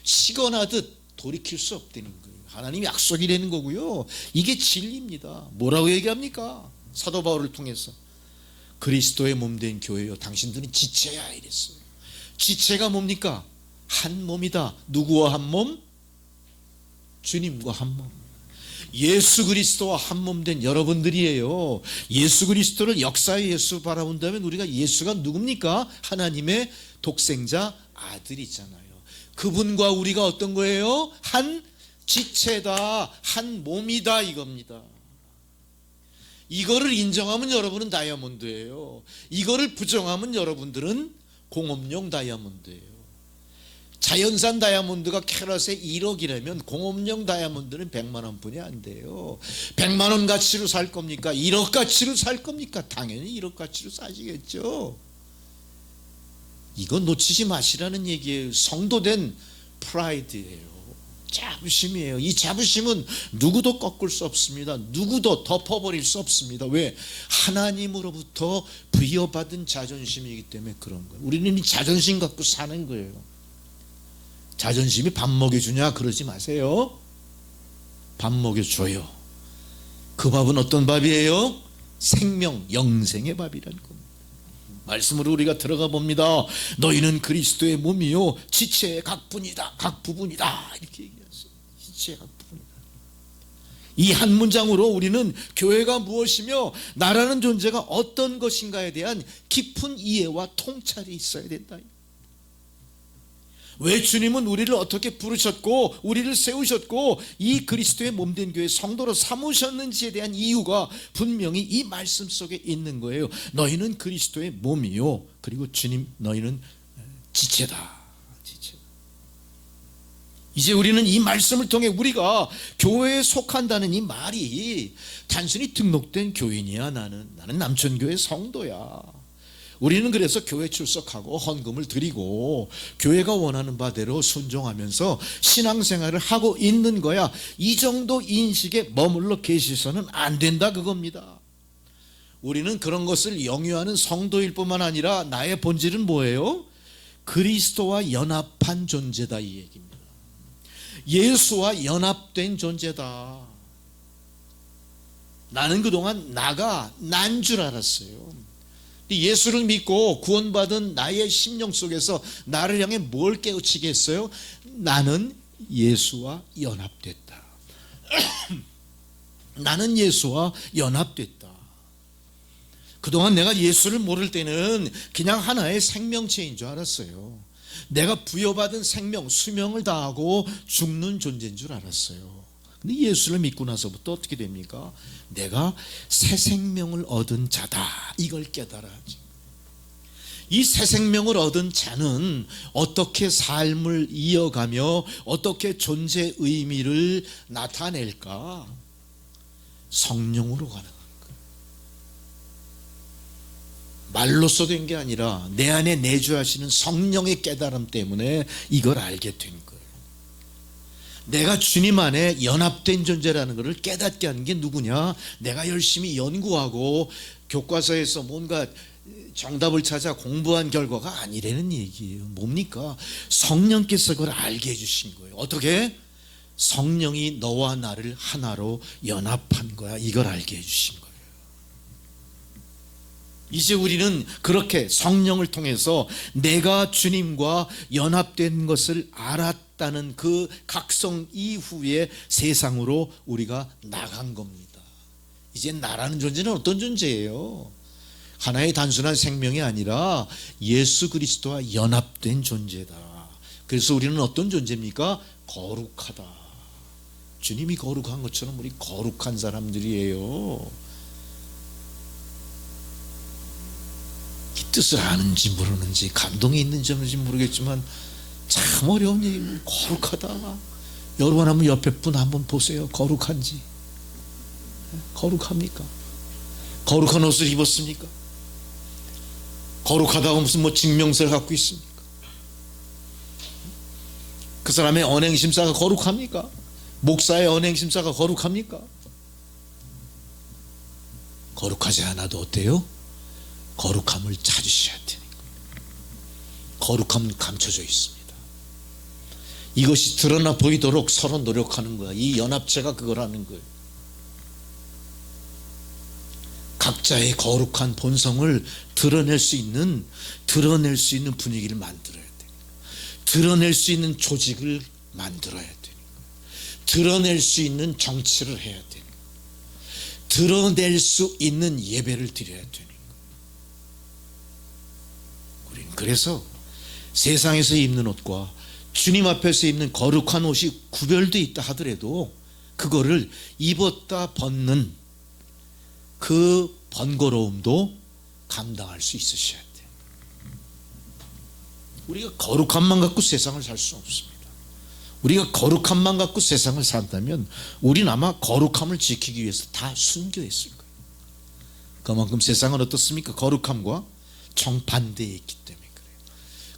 [SPEAKER 3] 시건하듯 돌이킬 수 없다는 거예요. 하나님이 약속이 되는 거고요. 이게 진리입니다. 뭐라고 얘기합니까? 사도 바울을 통해서 그리스도의 몸된 교회요, 당신들은 지체야 이랬어요. 지체가 뭡니까? 한 몸이다. 누구와 한 몸? 주님과 한 몸. 예수 그리스도와 한 몸 된 여러분들이에요. 예수 그리스도를 역사의 예수 바라본다면 우리가 예수가 누굽니까? 하나님의 독생자 아들이잖아요. 그분과 우리가 어떤 거예요? 한 지체다, 한 몸이다 이겁니다. 이거를 인정하면 여러분은 다이아몬드예요. 이거를 부정하면 여러분들은 공업용 다이아몬드예요. 자연산 다이아몬드가 캐럿에 1억이라면 공업용 다이아몬드는 100만 원뿐이 안 돼요. 100만 원 가치로 살 겁니까? 1억 가치로 살 겁니까? 당연히 1억 가치로 사시겠죠. 이거 놓치지 마시라는 얘기예요. 성도된 프라이드예요. 자부심이에요. 이 자부심은 누구도 꺾을 수 없습니다. 누구도 덮어버릴 수 없습니다. 왜? 하나님으로부터 부여받은 자존심이기 때문에 그런 거예요. 우리는 이 자존심 갖고 사는 거예요. 자존심이 밥 먹여주냐 그러지 마세요.
[SPEAKER 1] 밥 먹여줘요. 그 밥은 어떤 밥이에요? 생명, 영생의 밥이라는 겁니다. 말씀으로 우리가 들어가 봅니다. 너희는 그리스도의 몸이요 지체의 각 부분이다 이렇게 얘기했어요. 지체의 각 부분이다. 이 한 문장으로 우리는 교회가 무엇이며 나라는 존재가 어떤 것인가에 대한 깊은 이해와 통찰이 있어야 된다. 왜 주님은 우리를 어떻게 부르셨고 우리를 세우셨고 이 그리스도의 몸된 교회 성도로 삼으셨는지에 대한 이유가 분명히 이 말씀 속에 있는 거예요. 너희는 그리스도의 몸이요, 그리고 주님 너희는 지체다. 이제 우리는 이 말씀을 통해 우리가 교회에 속한다는 이 말이 단순히 등록된 교인이야. 나는 남천교회 성도야. 우리는 그래서 교회 출석하고 헌금을 드리고 교회가 원하는 바대로 순종하면서 신앙생활을 하고 있는 거야. 이 정도 인식에 머물러 계시서는 안 된다 그겁니다. 우리는 그런 것을 영유하는 성도일 뿐만 아니라 나의 본질은 뭐예요? 그리스도와 연합한 존재다 이 얘기입니다. 예수와 연합된 존재다. 나는 그동안 나가 난 줄 알았어요. 예수를 믿고 구원받은 나의 심령 속에서 나를 향해 뭘 깨우치게 했어요? 나는 예수와 연합됐다. 나는 예수와 연합됐다. 그동안 내가 예수를 모를 때는 그냥 하나의 생명체인 줄 알았어요. 내가 부여받은 생명, 수명을 다하고 죽는 존재인 줄 알았어요. 근데 예수를 믿고 나서부터 어떻게 됩니까? 내가 새 생명을 얻은 자다. 이걸 깨달아야지. 이 새 생명을 얻은 자는 어떻게 삶을 이어가며 어떻게 존재 의미를 나타낼까? 성령으로 가능한 거예요. 말로써 된 게 아니라 내 안에 내주하시는 성령의 깨달음 때문에 이걸 알게 된 거예요. 내가 주님 안에 연합된 존재라는 것을 깨닫게 하는 게 누구냐? 내가 열심히 연구하고 교과서에서 뭔가 정답을 찾아 공부한 결과가 아니라는 얘기예요. 뭡니까? 성령께서 그걸 알게 해주신 거예요. 어떻게? 성령이 너와 나를 하나로 연합한 거야. 이걸 알게 해주신 거예요. 이제 우리는 그렇게 성령을 통해서 내가 주님과 연합된 것을 알았다는 그 각성 이후에 세상으로 우리가 나간 겁니다. 이제 나라는 존재는 어떤 존재예요? 하나의 단순한 생명이 아니라 예수 그리스도와 연합된 존재다. 그래서 우리는 어떤 존재입니까? 거룩하다. 주님이 거룩한 것처럼 우리 거룩한 사람들이에요. 이 뜻을 아는지 모르는지 감동이 있는지 없는지 모르겠지만 참 어려운 얘기입니다. 거룩하다. 여러분 한번 옆에 분 한번 보세요. 거룩한지. 거룩합니까? 거룩한 옷을 입었습니까? 거룩하다고 무슨 뭐 증명서를 갖고 있습니까? 그 사람의 언행심사가 거룩합니까? 목사의 언행심사가 거룩합니까? 거룩하지 않아도 어때요? 거룩함을 찾으셔야 되는 거예요. 거룩함은 감춰져 있습니다. 이것이 드러나 보이도록 서로 노력하는 거야. 이 연합체가 그걸 하는 거예요. 각자의 거룩한 본성을 드러낼 수 있는 분위기를 만들어야 돼요. 드러낼 수 있는 조직을 만들어야 돼요. 드러낼 수 있는 정치를 해야 돼요. 드러낼 수 있는 예배를 드려야 되는 거예요. 우리는 그래서 세상에서 입는 옷과 주님 앞에서 입는 거룩한 옷이 구별되어 있다 하더라도 그거를 입었다 벗는 그 번거로움도 감당할 수 있으셔야 돼요. 우리가 거룩함만 갖고 세상을 살 수 없습니다. 우리가 거룩함만 갖고 세상을 산다면 우리는 아마 거룩함을 지키기 위해서 다 순교했을 거예요. 그만큼 세상은 어떻습니까? 거룩함과 정반대에 있기 때문에 그래요.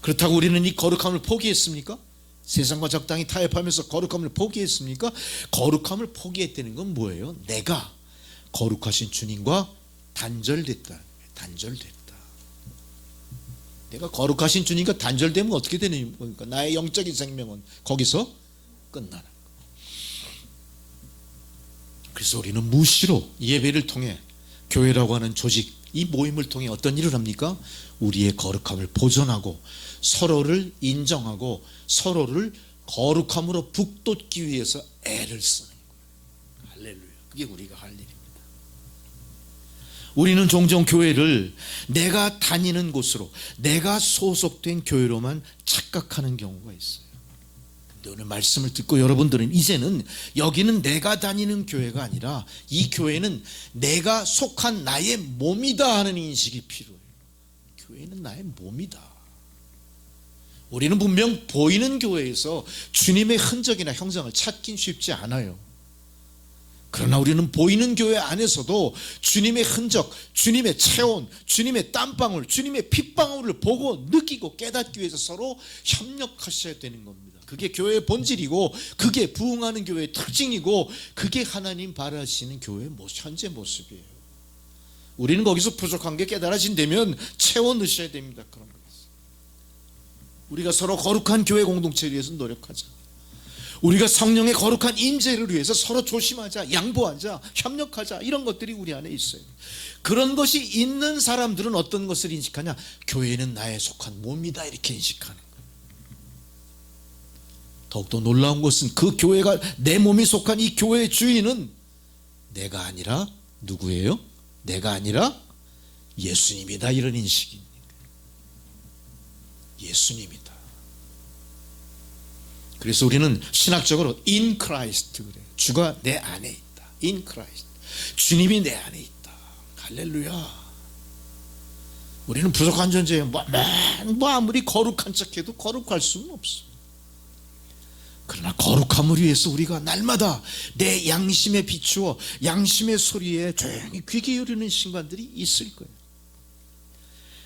[SPEAKER 1] 그렇다고 우리는 이 거룩함을 포기했습니까? 세상과 적당히 타협하면서 거룩함을 포기했습니까? 거룩함을 포기했다는 건 뭐예요? 내가 거룩하신 주님과 단절됐다. 단절됐다. 내가 거룩하신 주님과 단절되면 어떻게 되는 겁니까? 나의 영적인 생명은 거기서 끝나는 거예요.
[SPEAKER 3] 그래서 우리는 무시로 예배를 통해 교회라고 하는 조직, 이 모임을 통해 어떤 일을 합니까? 우리의 거룩함을 보존하고 서로를 인정하고 서로를 거룩함으로 북돋기 위해서 애를 쓰는 거예요. 할렐루야. 그게 우리가 할 일입니다. 우리는 종종 교회를 내가 다니는 곳으로, 내가 소속된 교회로만 착각하는 경우가 있어요. 근데 오늘 말씀을 듣고 여러분들은 이제는 여기는 내가 다니는 교회가 아니라 이 교회는 내가 속한 나의 몸이다 하는 인식이 필요해요. 교회는 나의 몸이다. 우리는 분명 보이는 교회에서 주님의 흔적이나 형상을 찾긴 쉽지 않아요. 그러나 우리는 보이는 교회 안에서도 주님의 흔적, 주님의 체온, 주님의 땀방울, 주님의 핏방울을 보고 느끼고 깨닫기 위해서 서로 협력하셔야 되는 겁니다. 그게 교회의 본질이고 그게 부흥하는 교회의 특징이고 그게 하나님 바라시는 교회의 현재 모습이에요. 우리는 거기서 부족한 게 깨달아진다면 채워 넣으셔야 됩니다. 그런 거예요. 우리가 서로 거룩한 교회 공동체를 위해서 노력하자. 우리가 성령의 거룩한 임재를 위해서 서로 조심하자, 양보하자, 협력하자, 이런 것들이 우리 안에 있어요. 그런 것이 있는 사람들은 어떤 것을 인식하냐? 교회는 나의 속한 몸이다, 이렇게 인식하는 거예요. 더욱더 놀라운 것은 그 교회가, 내 몸이 속한 이 교회의 주인은 내가 아니라 누구예요? 내가 아니라 예수님이다, 이런 인식이 있는 거예요. 예수님이다. 그래서 우리는 신학적으로 in Christ 그래요. 주가 내 안에 있다. in Christ. 주님이 내 안에 있다. 할렐루야. 우리는 부족한 존재예요. 뭐 아무리 거룩한 척해도 거룩할 수는 없어. 그러나 거룩함을 위해서 우리가 날마다 내 양심에 비추어 양심의 소리에 조용히 귀 기울이는 순간들이 있을 거예요.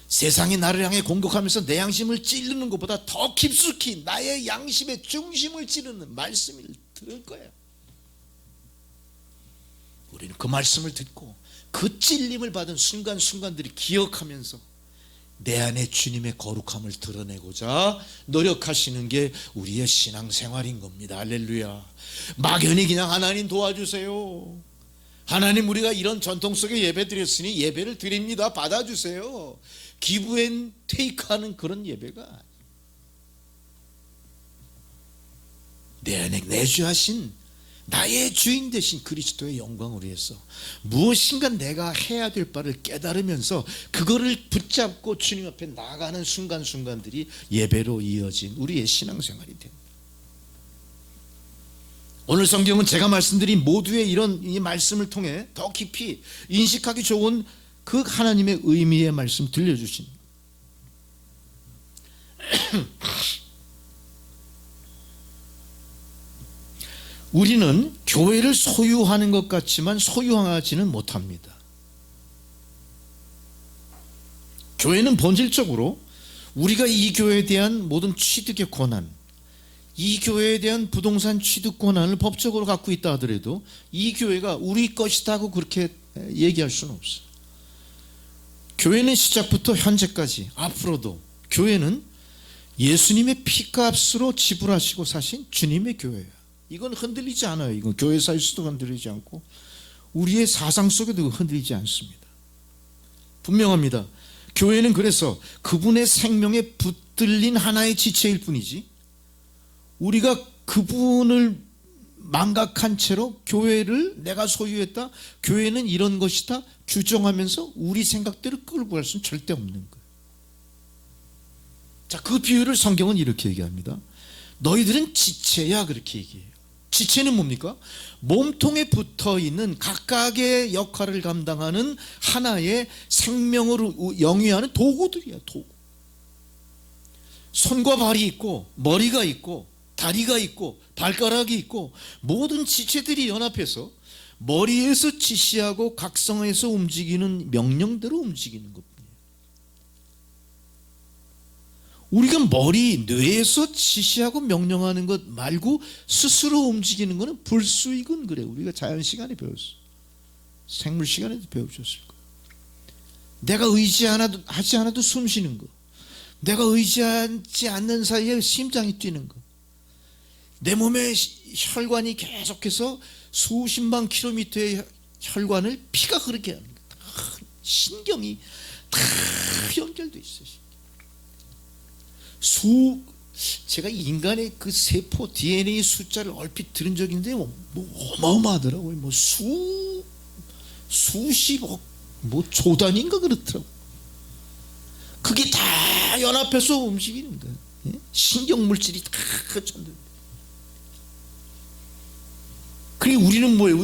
[SPEAKER 3] 세상이 나를 향해 공격하면서 내 양심을 찌르는 것보다 더 깊숙이 나의 양심의 중심을 찌르는 말씀을 들을 거예요. 우리는 그 말씀을 듣고 그 찔림을 받은 순간순간들을 기억하면서 내 안에 주님의 거룩함을 드러내고자 노력하시는 게 우리의 신앙생활인 겁니다. 할렐루야. 막연히 그냥 하나님 도와주세요, 하나님 우리가 이런 전통 속에 예배 드렸으니 예배를 드립니다, 받아주세요, 기브 앤 테이크하는 그런 예배가 내 안에 내주하신 나의 주인 되신 그리스도의 영광을 위해서 무엇인가 내가 해야 될 바를 깨달으면서 그거를 붙잡고 주님 앞에 나가는 순간순간들이 예배로 이어진 우리의 신앙생활이 됩니다. 오늘 성경은 제가 말씀드린 모두의 이런 이 말씀을 통해 더 깊이 인식하기 좋은 그 하나님의 의미의 말씀 들려주신 우리는 교회를 소유하는 것 같지만 소유하지는 못합니다. 교회는 본질적으로 우리가 이 교회에 대한 모든 취득의 권한, 이 교회에 대한 부동산 취득 권한을 법적으로 갖고 있다 하더라도 이 교회가 우리 것이다고 그렇게 얘기할 수는 없어요. 교회는 시작부터 현재까지 앞으로도 교회는 예수님의 피값으로 지불하시고 사신 주님의 교회예요. 이건 흔들리지 않아요. 이건 교회사에서도 흔들리지 않고 우리의 사상 속에도 흔들리지 않습니다. 분명합니다. 교회는 그래서 그분의 생명에 붙들린 하나의 지체일 뿐이지 우리가 그분을 망각한 채로 교회를 내가 소유했다, 교회는 이런 것이다 규정하면서 우리 생각대로 끌고 갈 수는 절대 없는 거예요. 자, 그 비유를 성경은 이렇게 얘기합니다. 너희들은 지체야, 그렇게 얘기해요. 지체는 뭡니까? 몸통에 붙어있는 각각의 역할을 감당하는 하나의 생명으로 영위하는 도구들이야, 도구. 손과 발이 있고 머리가 있고 다리가 있고 발가락이 있고 모든 지체들이 연합해서 머리에서 지시하고 각성해서 움직이는 명령대로 움직이는 것뿐이에요. 우리가 머리, 뇌에서 지시하고 명령하는 것 말고 스스로 움직이는 것은 불수익은 그래요. 우리가 자연 시간에 배웠어요. 생물 시간에도 배우셨을 거예요. 내가 하지 않아도 숨 쉬는 거, 내가 의지하지 않는 사이에 심장이 뛰는 거, 내 몸에 혈관이 계속해서 수십만 킬로미터의 혈관을 피가 흐르게 하는 거예요. 신경이 다 연결돼 있어요. 제가 인간의 그 세포 DNA 숫자를 얼핏 들은 적이 있는데 뭐 어마어마하더라고요. 뭐 수십억 조 단위인가 그렇더라고요. 그게 다 연합해서 움직이는 거예요. 예? 신경 물질이 다 전달. 그리고 우리는 뭐예요?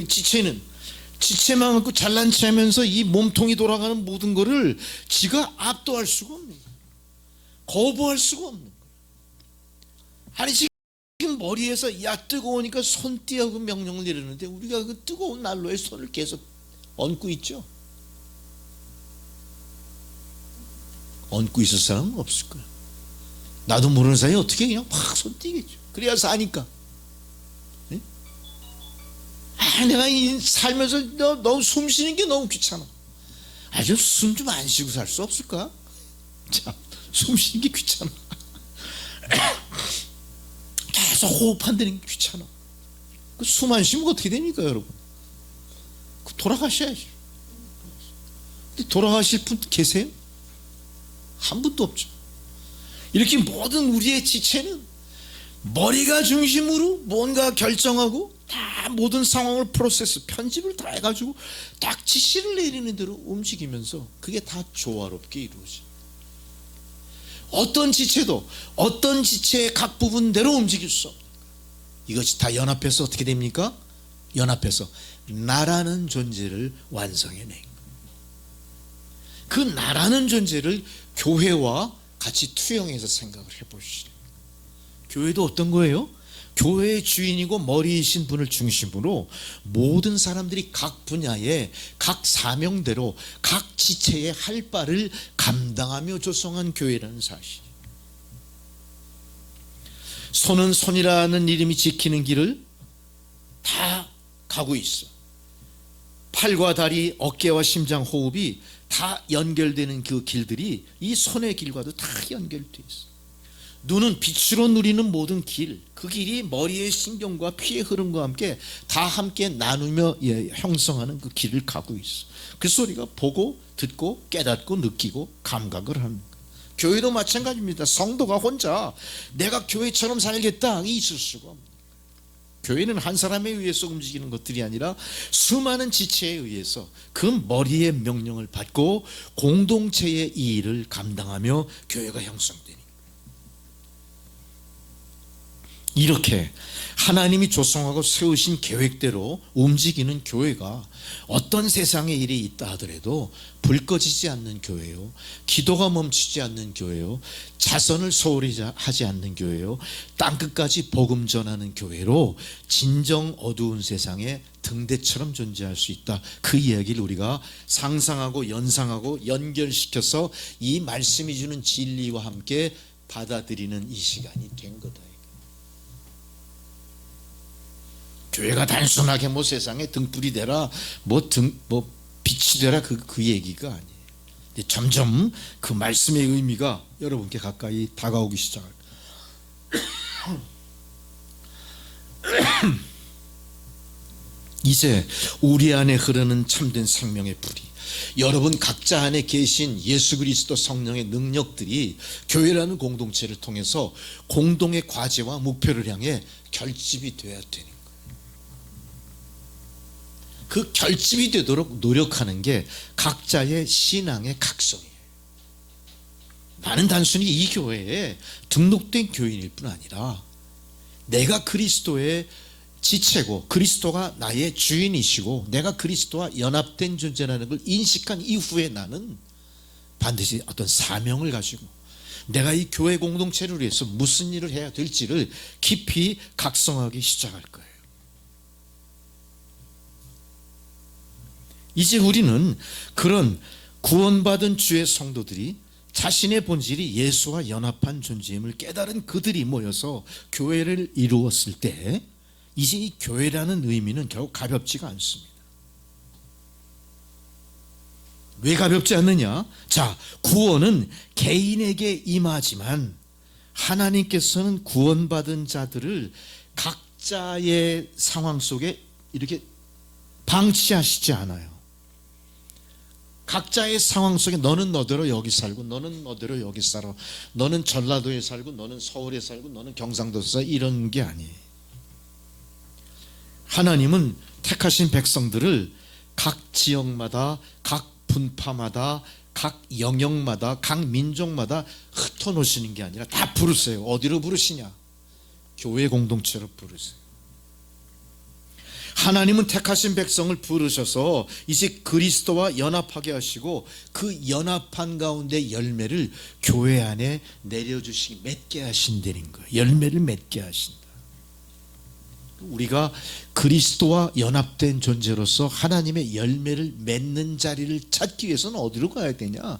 [SPEAKER 3] 지체만 갖고 잘난 체하면서 이 몸통이 돌아가는 모든 거를 지가 압도할 수가 없는 거예요. 거부할 수가 없는 거예요. 아니 지금 머리에서 야 뜨거우니까 손 띄하고 명령을 내리는데 우리가 그 뜨거운 난로에 손을 계속 얹고 있죠. 얹고 있을 사람은 없을 거야. 나도 모르는 사이에 어떻게 그냥 팍 손 띄겠죠. 그래야 사니까. 네? 내가 살면서 너무 숨 쉬는 게 너무 귀찮아. 좀 숨 좀 안 쉬고 살 수 없을까? 참, 숨 쉬는 게 귀찮아. 계속 호흡한다는 게 귀찮아. 숨 안 쉬면 어떻게 됩니까, 여러분? 돌아가셔야지. 근데 돌아가실 분 계세요? 한 분도 없죠. 이렇게 모든 우리의 지체는 머리가 중심으로 뭔가 결정하고 다 모든 상황을 프로세스, 편집을 다 해가지고 딱 지시를 내리는 대로 움직이면서 그게 다 조화롭게 이루어져. 어떤 지체도 어떤 지체의 각 부분대로 움직일 수 없는 거예요. 이것이 다 연합해서 어떻게 됩니까? 연합해서 나라는 존재를 완성해낸 거예요. 그 나라는 존재를 교회와 같이 투영해서 생각을 해보시죠. 교회도 어떤 거예요? 교회의 주인이고 머리이신 분을 중심으로 모든 사람들이 각 분야에 각 사명대로 각 지체의 할 바를 감당하며 조성한 교회라는 사실. 손은 손이라는 이름이 지키는 길을 다 가고 있어. 팔과 다리, 어깨와 심장, 호흡이 다 연결되는 그 길들이 이 손의 길과도 다 연결되어 있어. 눈은 빛으로 누리는 모든 길, 그 길이 머리의 신경과 피의 흐름과 함께 다 함께 나누며 형성하는 그 길을 가고 있어. 그래서 우리가 보고 듣고 깨닫고 느끼고 감각을 하는 거예요. 교회도 마찬가지입니다. 성도가 혼자 내가 교회처럼 살겠다 있을 수가 없는 거예요. 교회는 한 사람에 의해서 움직이는 것들이 아니라 수많은 지체에 의해서 그 머리의 명령을 받고 공동체의 이 일을 감당하며 교회가 형성되는 거예요. 이렇게 하나님이 조성하고 세우신 계획대로 움직이는 교회가 어떤 세상의 일이 있다 하더라도 불 꺼지지 않는 교회요, 기도가 멈추지 않는 교회요, 자선을 소홀히 하지 않는 교회요, 땅끝까지 복음 전하는 교회로 진정 어두운 세상에 등대처럼 존재할 수 있다. 그 이야기를 우리가 상상하고 연상하고 연결시켜서 이 말씀이 주는 진리와 함께 받아들이는 이 시간이 된 거다. 교회가 단순하게 뭐 세상에 등불이 되라, 뭐 빛이 되라 그 얘기가 아니에요. 근데 점점 그 말씀의 의미가 여러분께 가까이 다가오기 시작할. 이제 우리 안에 흐르는 참된 생명의 불이, 여러분 각자 안에 계신 예수 그리스도 성령의 능력들이 교회라는 공동체를 통해서 공동의 과제와 목표를 향해 결집이 되어야 되는 거예요. 그 결집이 되도록 노력하는 게 각자의 신앙의 각성이에요. 나는 단순히 이 교회에 등록된 교인일 뿐 아니라 내가 그리스도의 지체고 그리스도가 나의 주인이시고 내가 그리스도와 연합된 존재라는 걸 인식한 이후에 나는 반드시 어떤 사명을 가지고 내가 이 교회 공동체를 위해서 무슨 일을 해야 될지를 깊이 각성하기 시작할 거예요. 이제 우리는 그런 구원받은 주의 성도들이 자신의 본질이 예수와 연합한 존재임을 깨달은 그들이 모여서 교회를 이루었을 때 이제 이 교회라는 의미는 결국 가볍지가 않습니다. 왜 가볍지 않느냐? 자, 구원은 개인에게 임하지만 하나님께서는 구원받은 자들을 각자의 상황 속에 이렇게 방치하시지 않아요. 각자의 상황 속에 너는 너대로 여기 살고 너는 너대로 여기 살아, 너는 전라도에 살고 너는 서울에 살고 너는 경상도에 살고, 이런 게 아니에요. 하나님은 택하신 백성들을 각 지역마다, 각 분파마다, 각 영역마다, 각 민족마다 흩어놓으시는 게 아니라 다 부르세요. 어디로 부르시냐? 교회 공동체로 부르세요. 하나님은 택하신 백성을 부르셔서 이제 그리스도와 연합하게 하시고 그 연합한 가운데 열매를 교회 안에 내려주시기, 맺게 하신다는 거예요. 열매를 맺게 하신다. 우리가 그리스도와 연합된 존재로서 하나님의 열매를 맺는 자리를 찾기 위해서는 어디로 가야 되냐?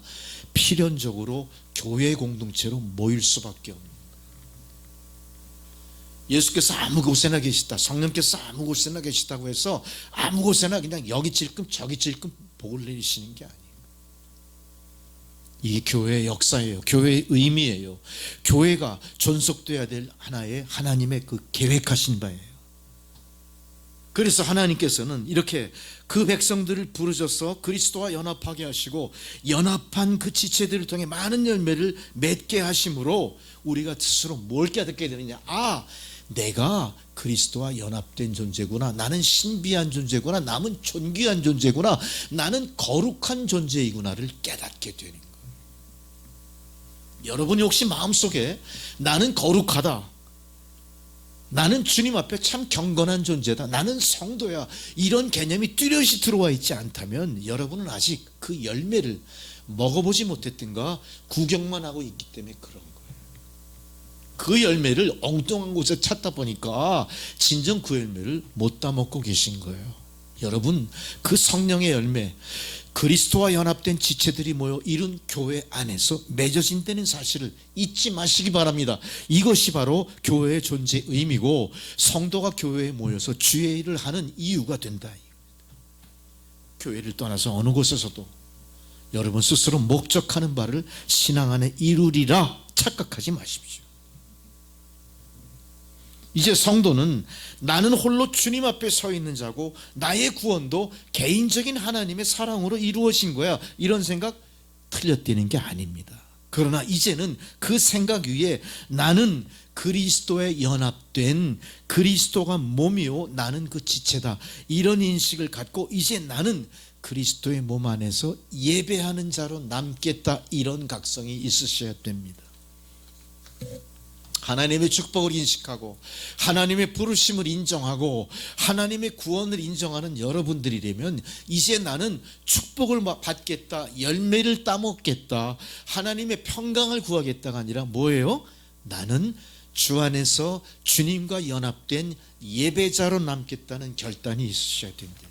[SPEAKER 3] 필연적으로 교회 공동체로 모일 수밖에 없는 거예요. 예수께서 아무 곳에나 계시다, 성령께서 아무 곳에나 계시다고 해서 아무 곳에나 그냥 여기 찔끔 저기 찔끔 복을 내리시는 게 아니에요. 이게 교회의 역사예요. 교회의 의미예요. 교회가 존속돼야 될 하나의 하나님의 그 계획하신 바예요. 그래서 하나님께서는 이렇게 그 백성들을 부르셔서 그리스도와 연합하게 하시고 연합한 그 지체들을 통해 많은 열매를 맺게 하심으로 우리가 스스로 뭘 깨닫게 되느냐? 아, 내가 그리스도와 연합된 존재구나. 나는 신비한 존재구나. 나는 존귀한 존재구나. 나는 거룩한 존재이구나를 깨닫게 되는 거예요. 여러분이 혹시 마음속에 나는 거룩하다, 나는 주님 앞에 참 경건한 존재다, 나는 성도야, 이런 개념이 뚜렷이 들어와 있지 않다면 여러분은 아직 그 열매를 먹어보지 못했던가 구경만 하고 있기 때문에 그런 거예요. 그 열매를 엉뚱한 곳에 찾다 보니까 진정 그 열매를 못 따먹고 계신 거예요. 여러분, 그 성령의 열매, 그리스도와 연합된 지체들이 모여 이룬 교회 안에서 맺어진다는 사실을 잊지 마시기 바랍니다. 이것이 바로 교회의 존재 의미고 성도가 교회에 모여서 주의 일을 하는 이유가 된다. 교회를 떠나서 어느 곳에서도 여러분 스스로 목적하는 바를 신앙 안에 이루리라 착각하지 마십시오. 이제 성도는 나는 홀로 주님 앞에 서 있는 자고 나의 구원도 개인적인 하나님의 사랑으로 이루어진 거야, 이런 생각 틀렸다는 게 아닙니다. 그러나 이제는 그 생각 위에 나는 그리스도에 연합된 그리스도가 몸이요 나는 그 지체다, 이런 인식을 갖고 이제 나는 그리스도의 몸 안에서 예배하는 자로 남겠다, 이런 각성이 있으셔야 됩니다. 하나님의 축복을 인식하고 하나님의 부르심을 인정하고 하나님의 구원을 인정하는 여러분들이라면 이제 나는 축복을 받겠다, 열매를 따먹겠다, 하나님의 평강을 구하겠다가 아니라 뭐예요? 나는 주 안에서 주님과 연합된 예배자로 남겠다는 결단이 있으셔야 됩니다.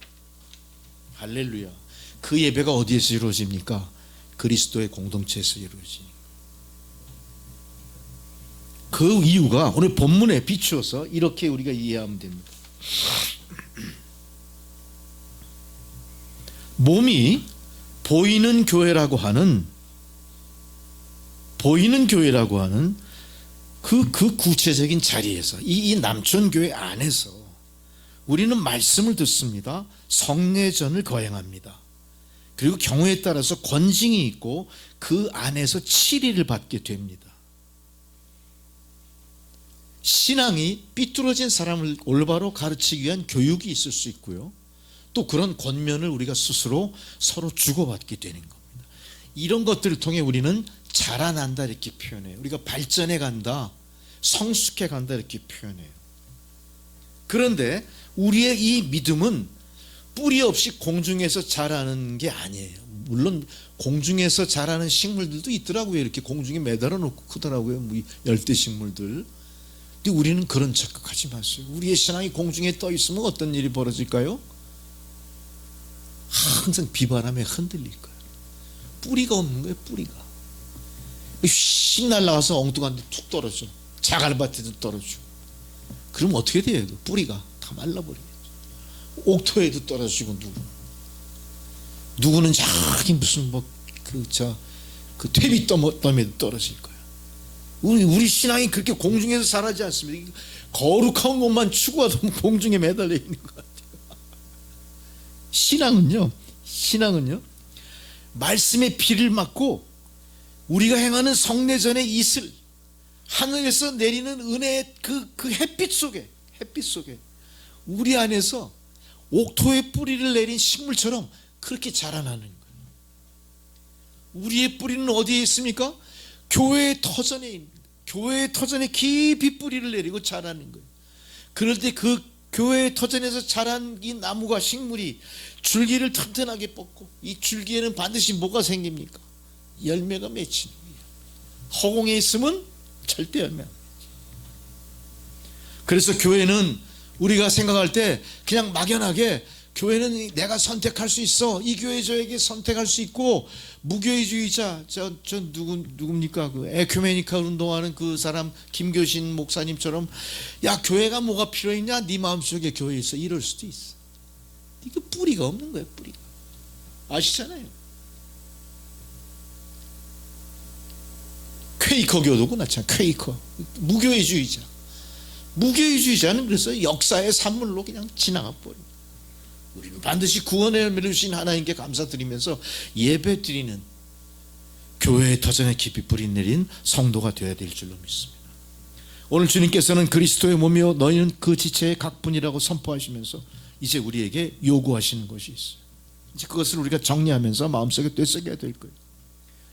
[SPEAKER 3] 할렐루야. 그 예배가 어디에서 이루어집니까? 그리스도의 공동체에서 이루어집니다. 그 이유가 오늘 본문에 비추어서 이렇게 우리가 이해하면 됩니다. 몸이 보이는 교회라고 하는 그 구체적인 자리에서 이 남촌교회 안에서 우리는 말씀을 듣습니다. 성례전을 거행합니다. 그리고 경우에 따라서 권징이 있고 그 안에서 치리를 받게 됩니다. 신앙이 삐뚤어진 사람을 올바로 가르치기 위한 교육이 있을 수 있고요, 또 그런 권면을 우리가 스스로 서로 주고받게 되는 겁니다. 이런 것들을 통해 우리는 자라난다 이렇게 표현해요. 우리가 발전해 간다, 성숙해 간다 이렇게 표현해요. 그런데 우리의 이 믿음은 뿌리 없이 공중에서 자라는 게 아니에요. 물론 공중에서 자라는 식물들도 있더라고요. 이렇게 공중에 매달아 놓고 크더라고요, 뭐 열대 식물들. 근데 우리는 그런 착각하지 마세요. 우리의 신앙이 공중에 떠 있으면 어떤 일이 벌어질까요? 항상 비바람에 흔들릴 거예요. 뿌리가 없는 거예요. 뿌리가 휙 날아가서 엉뚱한 데 툭 떨어져, 자갈밭에도 떨어지고. 그럼 어떻게 돼요? 뿌리가 다 말라버리겠죠. 옥토에도 떨어지고, 누구는 저기 무슨 그 퇴비더미에도 떨어질 거예요. 우리 신앙이 그렇게 공중에서 살아지 않습니다. 거룩한 것만 추구하다 보면 공중에 매달려 있는 것 같아요. 신앙은요 말씀의 비를 맞고 우리가 행하는 성례전의 이슬, 하늘에서 내리는 은혜의 그 햇빛 속에 우리 안에서 옥토에 뿌리를 내린 식물처럼 그렇게 자라나는 거예요. 우리의 뿌리는 어디에 있습니까? 교회의 터전에 있는 거예요. 교회의 터전에 깊이 뿌리를 내리고 자라는 거예요. 그럴 때 그 교회의 터전에서 자란 이 나무가, 식물이 줄기를 튼튼하게 뻗고, 이 줄기에는 반드시 뭐가 생깁니까? 열매가 맺히는 거예요. 허공에 있으면 절대 열매 안 맺혀요. 그래서 교회는 우리가 생각할 때 그냥 막연하게 교회는 내가 선택할 수 있어, 이 교회 저에게 선택할 수 있고, 무교회주의자 저 누굽니까? 그 에큐메니카 운동하는 그 사람 김교신 목사님처럼 야 교회가 뭐가 필요했냐? 네 마음속에 교회 있어, 이럴 수도 있어. 이게 뿌리가 없는 거예요. 뿌리가 아시잖아요. 퀘이커 교도고 나잖아. 퀘이커 무교회주의자는 그래서 역사의 산물로 그냥 지나가 버립니다. 우리는 반드시 구원의 열매를 주신 하나님께 감사드리면서 예배드리는 교회의 터전에 깊이 뿌리 내린 성도가 되어야 될 줄로 믿습니다. 오늘 주님께서는 그리스도의 몸이요 너희는 그 지체의 각분이라고 선포하시면서 이제 우리에게 요구하시는 것이 있어요. 이제 그것을 우리가 정리하면서 마음속에 되새겨야 될 거예요.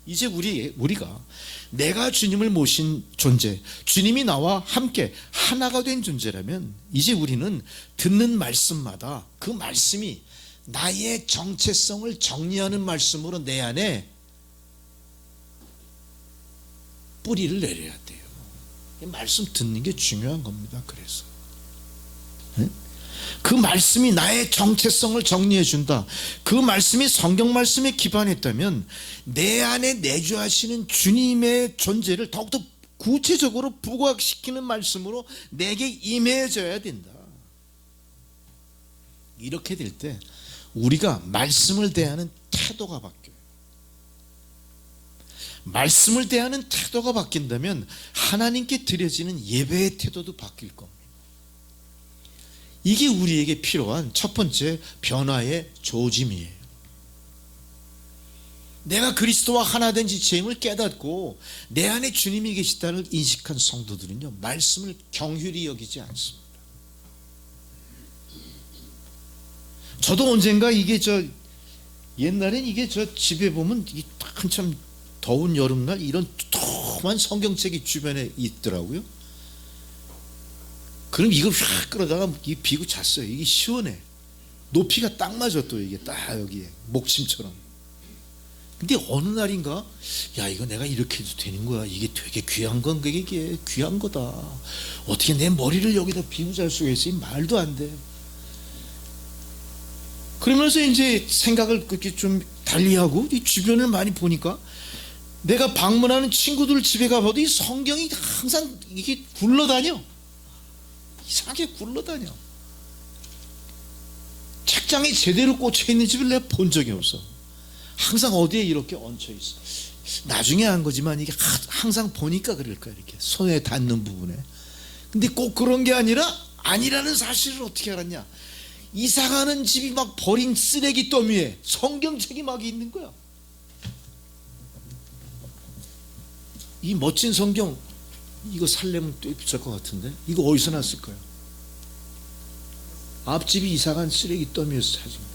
[SPEAKER 3] 이제 우리가 내가 주님을 모신 존재, 주님이 나와 함께 하나가 된 존재라면 이제 우리는 듣는 말씀마다 그 말씀이 나의 정체성을 정리하는 말씀으로 내 안에 뿌리를 내려야 돼요. 말씀 듣는 게 중요한 겁니다. 그래서 그 말씀이 나의 정체성을 정리해 준다. 그 말씀이 성경 말씀에 기반했다면 내 안에 내주하시는 주님의 존재를 더욱더 구체적으로 부각시키는 말씀으로 내게 임해져야 된다. 이렇게 될 때 우리가 말씀을 대하는 태도가 바뀌어요. 말씀을 대하는 태도가 바뀐다면 하나님께 드려지는 예배의 태도도 바뀔 겁니다. 이게 우리에게 필요한 첫 번째 변화의 조짐이에요. 내가 그리스도와 하나 된 지체임을 깨닫고 내 안에 주님이 계시다는 인식한 성도들은요, 말씀을 경휼히 여기지 않습니다. 저도 언젠가 옛날엔 집에 보면 한참 더운 여름날 이런 두툼한 성경책이 주변에 있더라고요. 그럼 이거 휙 끌어다가 비고 잤어요. 이게 시원해. 높이가 딱 맞아. 또 이게 딱 여기에 목침처럼. 근데 어느 날인가 야 이거 내가 이렇게 해도 되는 거야. 이게 되게 귀한 건 이게 귀한 거다. 어떻게 내 머리를 여기다 비고 잘 수가 있어. 말도 안 돼. 그러면서 이제 생각을 그렇게 좀 달리하고 이 주변을 많이 보니까 내가 방문하는 친구들 집에 가봐도 이 성경이 항상 이게 굴러다녀. 이상하게 굴러다녀. 책장에 제대로 꽂혀 있는 집을 내가 본 적이 없어. 항상 어디에 이렇게 얹혀 있어. 나중에 한 거지만 이게 항상 보니까 그럴 거야. 이렇게 손에 닿는 부분에. 근데 꼭 그런 게 아니라는 사실을 어떻게 알았냐? 이사가는 집이 막 버린 쓰레기 더미에 성경책이 막 있는 거야. 이 멋진 성경 이거 살려면 꽤 비쌀 것 같은데 이거 어디서 났을까요? 앞집이 이사간 쓰레기 더미에서 찾은 거예요.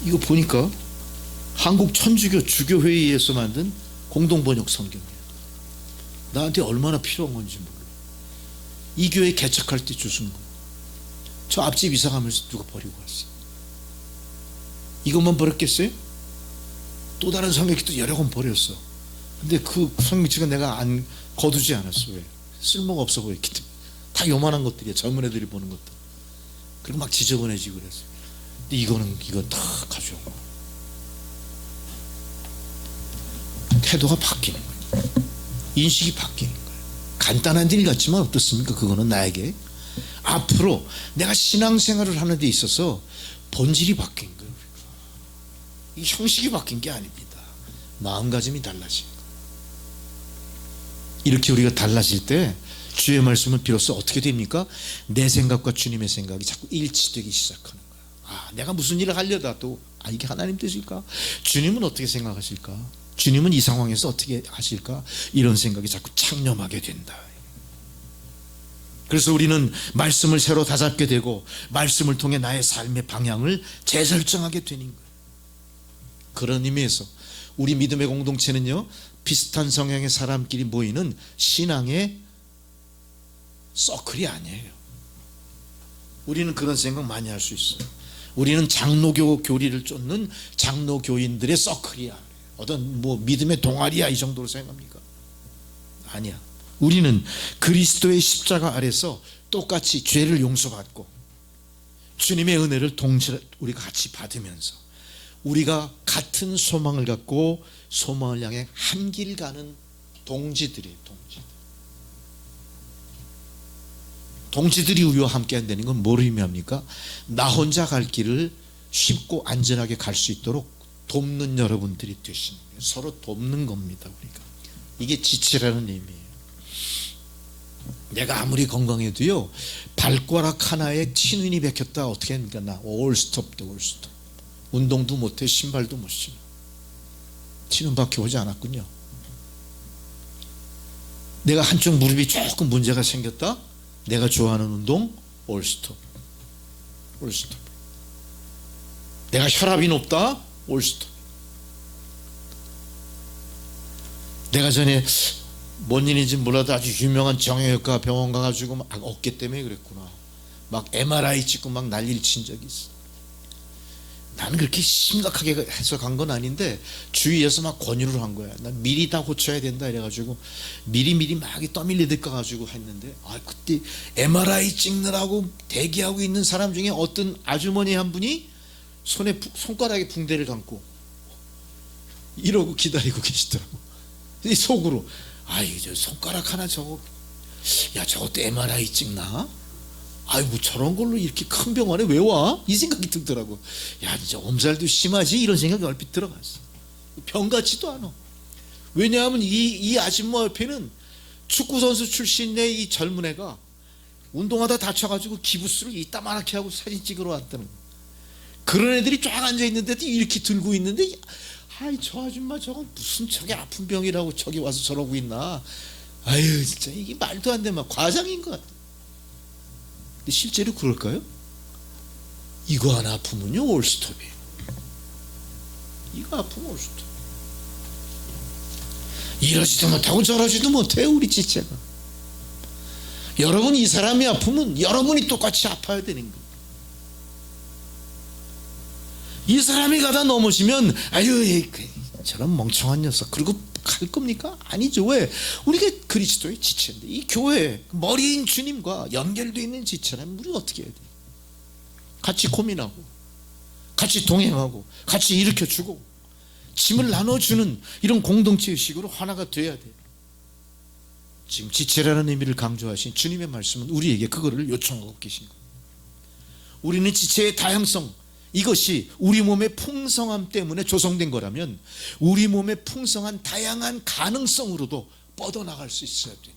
[SPEAKER 3] 이거 보니까 한국 천주교 주교회의에서 만든 공동번역 성경이에요. 나한테 얼마나 필요한 건지 몰라. 이 교회 개척할 때 주신 거. 저 앞집 이사가면서 누가 버리고 왔어. 이것만 버렸겠어요? 또 다른 성경책도 여러 권 버렸어. 근데 그 성경책은 내가 안 거두지 않았어. 왜? 쓸모가 없어 보였기 때문에. 다 요만한 것들이야. 젊은 애들이 보는 것들. 그리고 막 지저분해지고 그랬어. 근데 이건 다 가져온 거야. 태도가 바뀌는 거예요. 인식이 바뀌는 거예요. 간단한 일 같지만 어떻습니까? 그거는 나에게 앞으로 내가 신앙생활을 하는 데 있어서 본질이 바뀐 거예요. 이 형식이 바뀐 게 아닙니다. 마음가짐이 달라지. 이렇게 우리가 달라질 때 주의 말씀은 비로소 어떻게 됩니까? 내 생각과 주님의 생각이 자꾸 일치되기 시작하는 거야. 내가 무슨 일을 하려다 또 이게 하나님 뜻일까? 주님은 어떻게 생각하실까? 주님은 이 상황에서 어떻게 하실까? 이런 생각이 자꾸 창념하게 된다. 그래서 우리는 말씀을 새로 다잡게 되고 말씀을 통해 나의 삶의 방향을 재설정하게 되는 거예요. 그런 의미에서 우리 믿음의 공동체는요, 비슷한 성향의 사람끼리 모이는 신앙의 서클이 아니에요. 우리는 그런 생각 많이 할 수 있어요. 우리는 장로교 교리를 쫓는 장로교인들의 서클이야. 어떤 믿음의 동아리야, 이 정도로 생각합니까? 아니야. 우리는 그리스도의 십자가 아래서 똑같이 죄를 용서받고 주님의 은혜를 동시에 우리가 같이 받으면서 우리가 같은 소망을 갖고 소망을 향해 한 길 가는 동지들이에요. 동지들이 우리와 함께 한다는 건 뭘 의미합니까? 나 혼자 갈 길을 쉽고 안전하게 갈 수 있도록 돕는 여러분들이 되시는 거예요. 서로 돕는 겁니다. 우리가 이게 지체라는 의미예요. 내가 아무리 건강해도요, 발가락 하나에 친운이 박혔다 어떻게 합니까? 나 올스톱. 운동도 못해, 신발도 못 신어. 친운 박혀오지 않았군요. 내가 한쪽 무릎이 조금 문제가 생겼다, 내가 좋아하는 운동 올스톱. 내가 혈압이 높다, 올스톱. 내가 전에 뭔 일인지 몰라도 아주 유명한 정형외과 병원 가가지고 막 어깨 때문에 그랬구나, 막 MRI 찍고 막 난리를 친 적이 있어. 나는 그렇게 심각하게 해서 간 건 아닌데 주위에서 막 권유를 한 거야. 난 미리 다 고쳐야 된다 이래가지고 미리 막 떠밀리듯 가가지고 했는데, 그때 MRI 찍느라고 대기하고 있는 사람 중에 어떤 아주머니 한 분이 손가락에 붕대를 감고 이러고 기다리고 계시더라고. 이 속으로 저 손가락 하나 저것도 MRI 찍나? 뭐 저런 걸로 이렇게 큰 병원에 왜 와? 이 생각이 들더라고. 진짜 엄살도 심하지? 이런 생각이 얼핏 들어갔어. 병 같지도 않아. 왜냐하면 이 아줌마 옆에는 축구선수 출신의 이 젊은 애가 운동하다 다쳐가지고 기부스를 이따만하게 하고 사진 찍으러 왔다는 거야. 그런 애들이 쫙 앉아있는데도 이렇게 들고 있는데, 저 아줌마 저건 무슨 저게 아픈 병이라고 저기 와서 저러고 있나? 진짜 이게 말도 안 돼. 막 과장인 것 같아. 근데 실제로 그럴까요? 이거 하나 아프면요 올스톱이에요. 이거 아프면 올스톱. 이러지도 못하고 저러지도 못해 우리 지체가. 여러분, 이 사람이 아프면 여러분이 똑같이 아파야 되는 거예요. 이 사람이 가다 넘어지면 저런 멍청한 녀석 그리고 갈 겁니까? 아니죠. 왜? 우리가 그리스도의 지체인데, 이 교회 머리인 주님과 연결되어 있는 지체라면 우리가 어떻게 해야 돼? 같이 고민하고 같이 동행하고 같이 일으켜주고 짐을 나눠주는 이런 공동체 의식으로 하나가 돼야 돼. 지금 지체라는 의미를 강조하신 주님의 말씀은 우리에게 그거를 요청하고 계신 거예요. 우리는 지체의 다양성, 이것이 우리 몸의 풍성함 때문에 조성된 거라면 우리 몸의 풍성한 다양한 가능성으로도 뻗어나갈 수 있어야 돼요.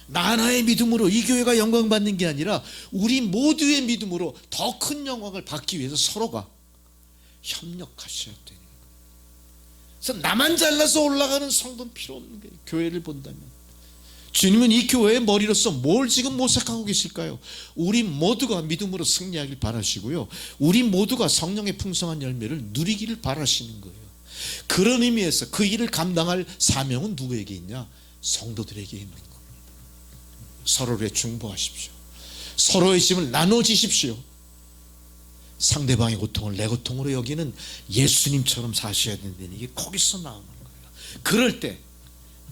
[SPEAKER 3] 나 하나의 믿음으로 이 교회가 영광받는 게 아니라 우리 모두의 믿음으로 더 큰 영광을 받기 위해서 서로가 협력하셔야 돼요. 그래서 나만 잘나서 올라가는 성도는 필요 없는 거예요. 교회를 본다면 주님은 이 교회의 머리로서 뭘 지금 모색하고 계실까요? 우리 모두가 믿음으로 승리하길 바라시고요, 우리 모두가 성령의 풍성한 열매를 누리기를 바라시는 거예요. 그런 의미에서 그 일을 감당할 사명은 누구에게 있냐? 성도들에게 있는 겁니다. 서로를 중보하십시오. 서로의 짐을 나눠지십시오. 상대방의 고통을 내 고통으로 여기는 예수님처럼 사셔야 된다는 게 거기서 나오는 거예요. 그럴 때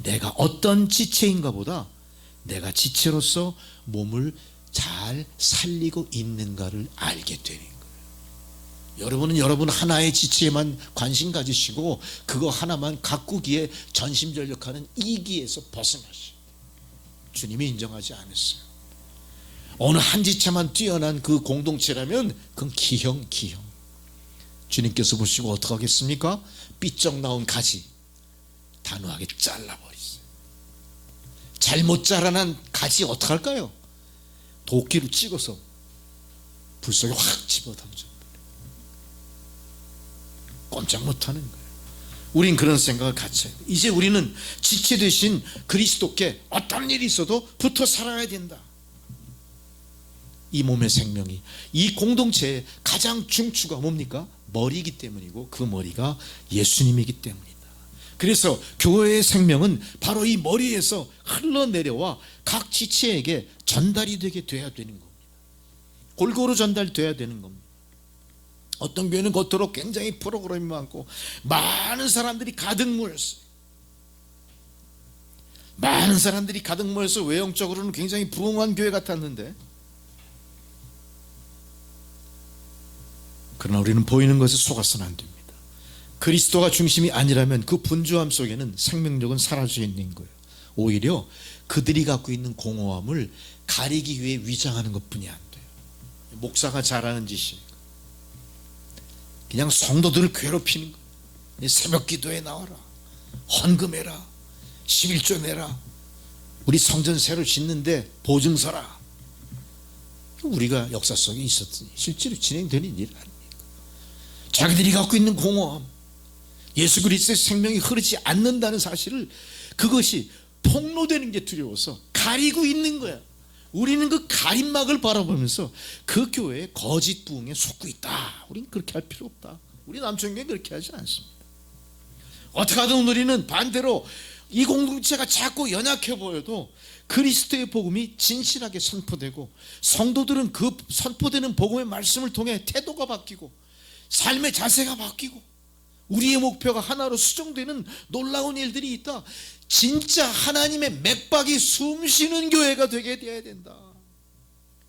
[SPEAKER 3] 내가 어떤 지체인가 보다 내가 지체로서 몸을 잘 살리고 있는가를 알게 되는 거예요. 여러분은 여러분 하나의 지체에만 관심 가지시고 그거 하나만 가꾸기에 전심전력하는 이기에서 벗어나시오. 주님이 인정하지 않았어요. 어느 한 지체만 뛰어난 그 공동체라면 그건 기형. 주님께서 보시고 어떡하겠습니까? 삐쩍 나온 가지 단호하게 잘라버리세요. 잘못 자라난 가지 어떡할까요? 도끼로 찍어서 불 속에 확 집어던져 꼼짝 못하는 거예요. 우린 그런 생각을 갖춰야 돼요. 이제 우리는 지체 되신 그리스도께 어떤 일이 있어도 붙어 살아야 된다. 이 몸의 생명이, 이 공동체의 가장 중추가 뭡니까? 머리이기 때문이고 그 머리가 예수님이기 때문이다. 그래서 교회의 생명은 바로 이 머리에서 흘러내려와 각 지체에게 전달이 되게 돼야 되는 겁니다. 골고루 전달돼야 되는 겁니다. 어떤 교회는 겉으로 굉장히 프로그램이 많고 많은 사람들이 가득 모였어요. 많은 사람들이 가득 모여서 외형적으로는 굉장히 부흥한 교회 같았는데, 그러나 우리는 보이는 것에 속아서는 안 됩니다. 그리스도가 중심이 아니라면 그 분주함 속에는 생명력은 사라져 있는 거예요. 오히려 그들이 갖고 있는 공허함을 가리기 위해 위장하는 것뿐이 안 돼요. 목사가 잘하는 짓이에요. 그냥 성도들을 괴롭히는 거예요. 새벽 기도에 나와라, 헌금해라, 11조 내라, 우리 성전 새로 짓는데 보증 서라. 우리가 역사 속에 있었더니 실제로 진행되는 일 아닙니까? 자기들이 갖고 있는 공허함, 예수 그리스도의 생명이 흐르지 않는다는 사실을, 그것이 폭로되는 게 두려워서 가리고 있는 거야. 우리는 그 가림막을 바라보면서 그 교회의 거짓 부흥에 속고 있다. 우리는 그렇게 할 필요 없다. 우리 남천교회는 그렇게 하지 않습니다. 어떻게 하든 우리는 반대로 이 공동체가 자꾸 연약해 보여도 그리스도의 복음이 진실하게 선포되고 성도들은 그 선포되는 복음의 말씀을 통해 태도가 바뀌고 삶의 자세가 바뀌고 우리의 목표가 하나로 수정되는 놀라운 일들이 있다. 진짜 하나님의 맥박이 숨쉬는 교회가 되게 되어야 된다.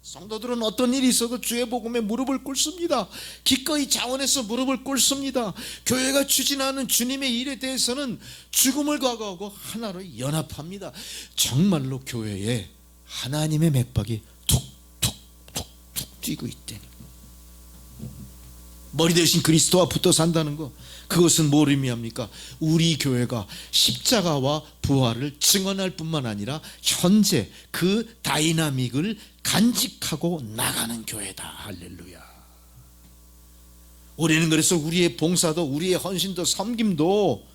[SPEAKER 3] 성도들은 어떤 일이 있어도 주의 복음에 무릎을 꿇습니다. 기꺼이 자원해서 무릎을 꿇습니다. 교회가 추진하는 주님의 일에 대해서는 죽음을 각오하고 하나로 연합합니다. 정말로 교회에 하나님의 맥박이 툭툭툭툭 뛰고 있다니. 머리 대신 그리스도와 붙어 산다는 거, 그것은 뭘 의미합니까? 우리 교회가 십자가와 부활을 증언할 뿐만 아니라 현재 그 다이나믹을 간직하고 나가는 교회다. 할렐루야. 우리는 그래서 우리의 봉사도, 우리의 헌신도, 섬김도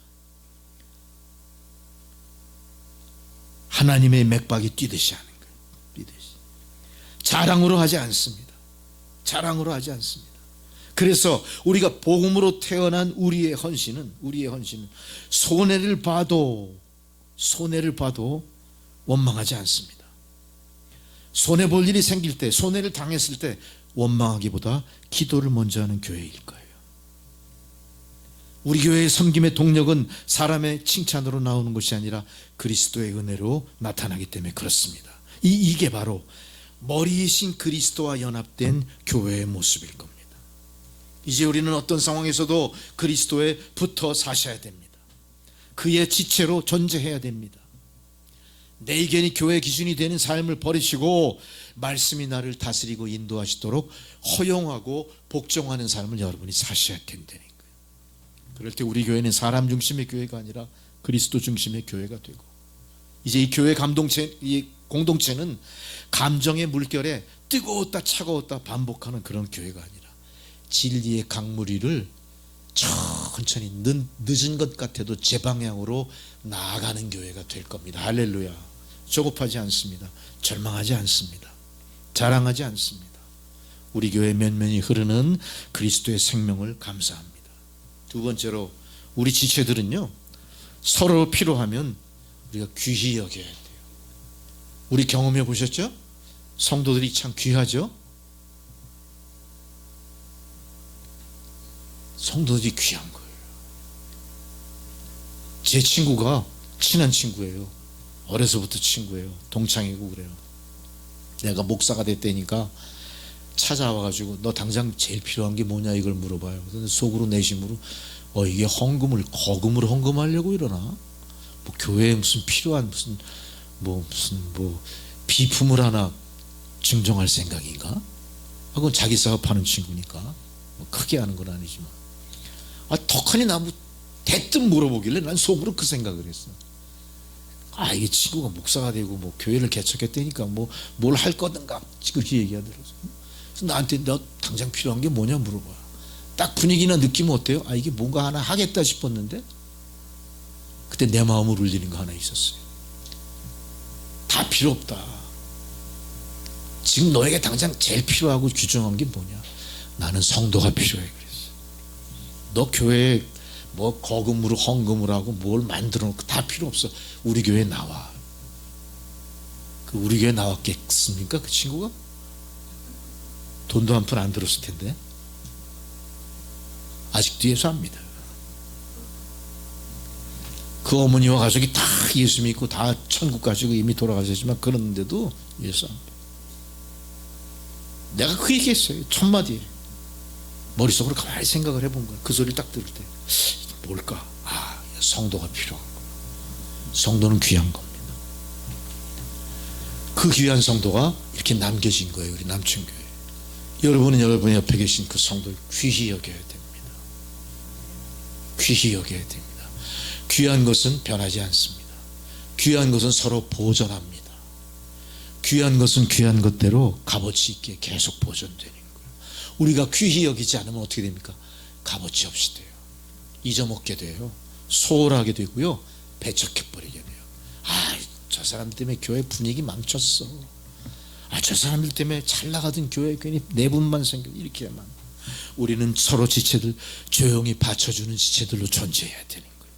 [SPEAKER 3] 하나님의 맥박이 뛰듯이 하는 거예요. 뛰듯이. 자랑으로 하지 않습니다. 자랑으로 하지 않습니다. 그래서 우리가 복음으로 태어난 우리의 헌신은 손해를 봐도 원망하지 않습니다. 손해 볼 일이 생길 때, 손해를 당했을 때 원망하기보다 기도를 먼저 하는 교회일 거예요. 우리 교회의 섬김의 동력은 사람의 칭찬으로 나오는 것이 아니라 그리스도의 은혜로 나타나기 때문에 그렇습니다. 이게 바로 머리이신 그리스도와 연합된 교회의 모습일 겁니다. 이제 우리는 어떤 상황에서도 그리스도에 붙어 사셔야 됩니다. 그의 지체로 존재해야 됩니다. 내 의견이 교회 기준이 되는 삶을 버리시고 말씀이 나를 다스리고 인도하시도록 허용하고 복종하는 삶을 여러분이 사셔야 된다는 거예요. 그럴 때 우리 교회는 사람 중심의 교회가 아니라 그리스도 중심의 교회가 되고, 이제 이 교회 이 공동체는 감정의 물결에 뜨거웠다 차가웠다 반복하는 그런 교회가 아니라 진리의 강물위를 천천히 늦은 것 같아도 제 방향으로 나아가는 교회가 될 겁니다. 할렐루야. 조급하지 않습니다. 절망하지 않습니다. 자랑하지 않습니다. 우리 교회 면면이 흐르는 그리스도의 생명을 감사합니다. 두 번째로, 우리 지체들은요, 서로 필요하면 우리가 귀히 여겨야 돼요. 우리 경험해 보셨죠? 성도들이 참 귀하죠? 성도들이 귀한 거예요. 제 친구가 친한 친구예요. 어려서부터 친구예요. 동창이고 그래요. 내가 목사가 됐다니까 찾아와가지고 너 당장 제일 필요한 게 뭐냐 이걸 물어봐요. 그래서 속으로 내심으로 이게 거금으로 헌금하려고 이러나? 뭐 교회에 무슨 필요한 무슨 비품을 하나 증정할 생각인가? 그건 자기 사업하는 친구니까 뭐 크게 하는 건 아니지만, 턱하니 나무 대뜸 물어보길래 난 속으로 그 생각을 했어. 이게 친구가 목사가 되고 뭐 교회를 개척했다니까 뭐 뭘 할 거든가 그렇게 얘기하더라고요. 그래서 나한테 너 당장 필요한 게 뭐냐 물어봐. 딱 분위기나 느낌 어때요? 이게 뭔가 하나 하겠다 싶었는데 그때 내 마음을 울리는 거 하나 있었어요. 다 필요 없다. 지금 너에게 당장 제일 필요하고 규정한 게 뭐냐? 나는 성도가 필요해 그랬어. 너 교회에 뭐 거금으로 헌금을 하고 뭘 만들어 놓고 다 필요 없어. 우리 교회에 나와. 우리 교회에 나왔겠습니까? 그 친구가? 돈도 한 푼 안 들었을 텐데 아직도 예수합니다. 그 어머니와 가족이 다 예수 믿고 다 천국 가지고 이미 돌아가셨지만 그런데도 예수합니다. 내가 그 얘기했어요. 첫 마디 머릿속으로 가만히 생각을 해본 거예요. 그 소리를 딱 들을 때 뭘까? 성도가 필요한 거예요. 성도는 귀한 겁니다. 그 귀한 성도가 이렇게 남겨진 거예요. 우리 남춘교회. 여러분은 여러분 옆에 계신 그 성도를 귀히 여겨야 됩니다. 귀히 여겨야 됩니다. 귀한 것은 변하지 않습니다. 귀한 것은 서로 보존합니다. 귀한 것은 귀한 것대로 값어치 있게 계속 보존되는 거예요. 우리가 귀히 여기지 않으면 어떻게 됩니까? 값어치 없이 돼요. 잊어먹게 돼요. 소홀하게 되고요. 배척해버리게 돼요. 저 사람 때문에 교회 분위기 망쳤어. 저 사람들 때문에 잘 나가던 교회 괜히 내분만 생겨. 이렇게만. 우리는 서로 지체들 조용히 받쳐주는 지체들로 존재해야 되는 거예요.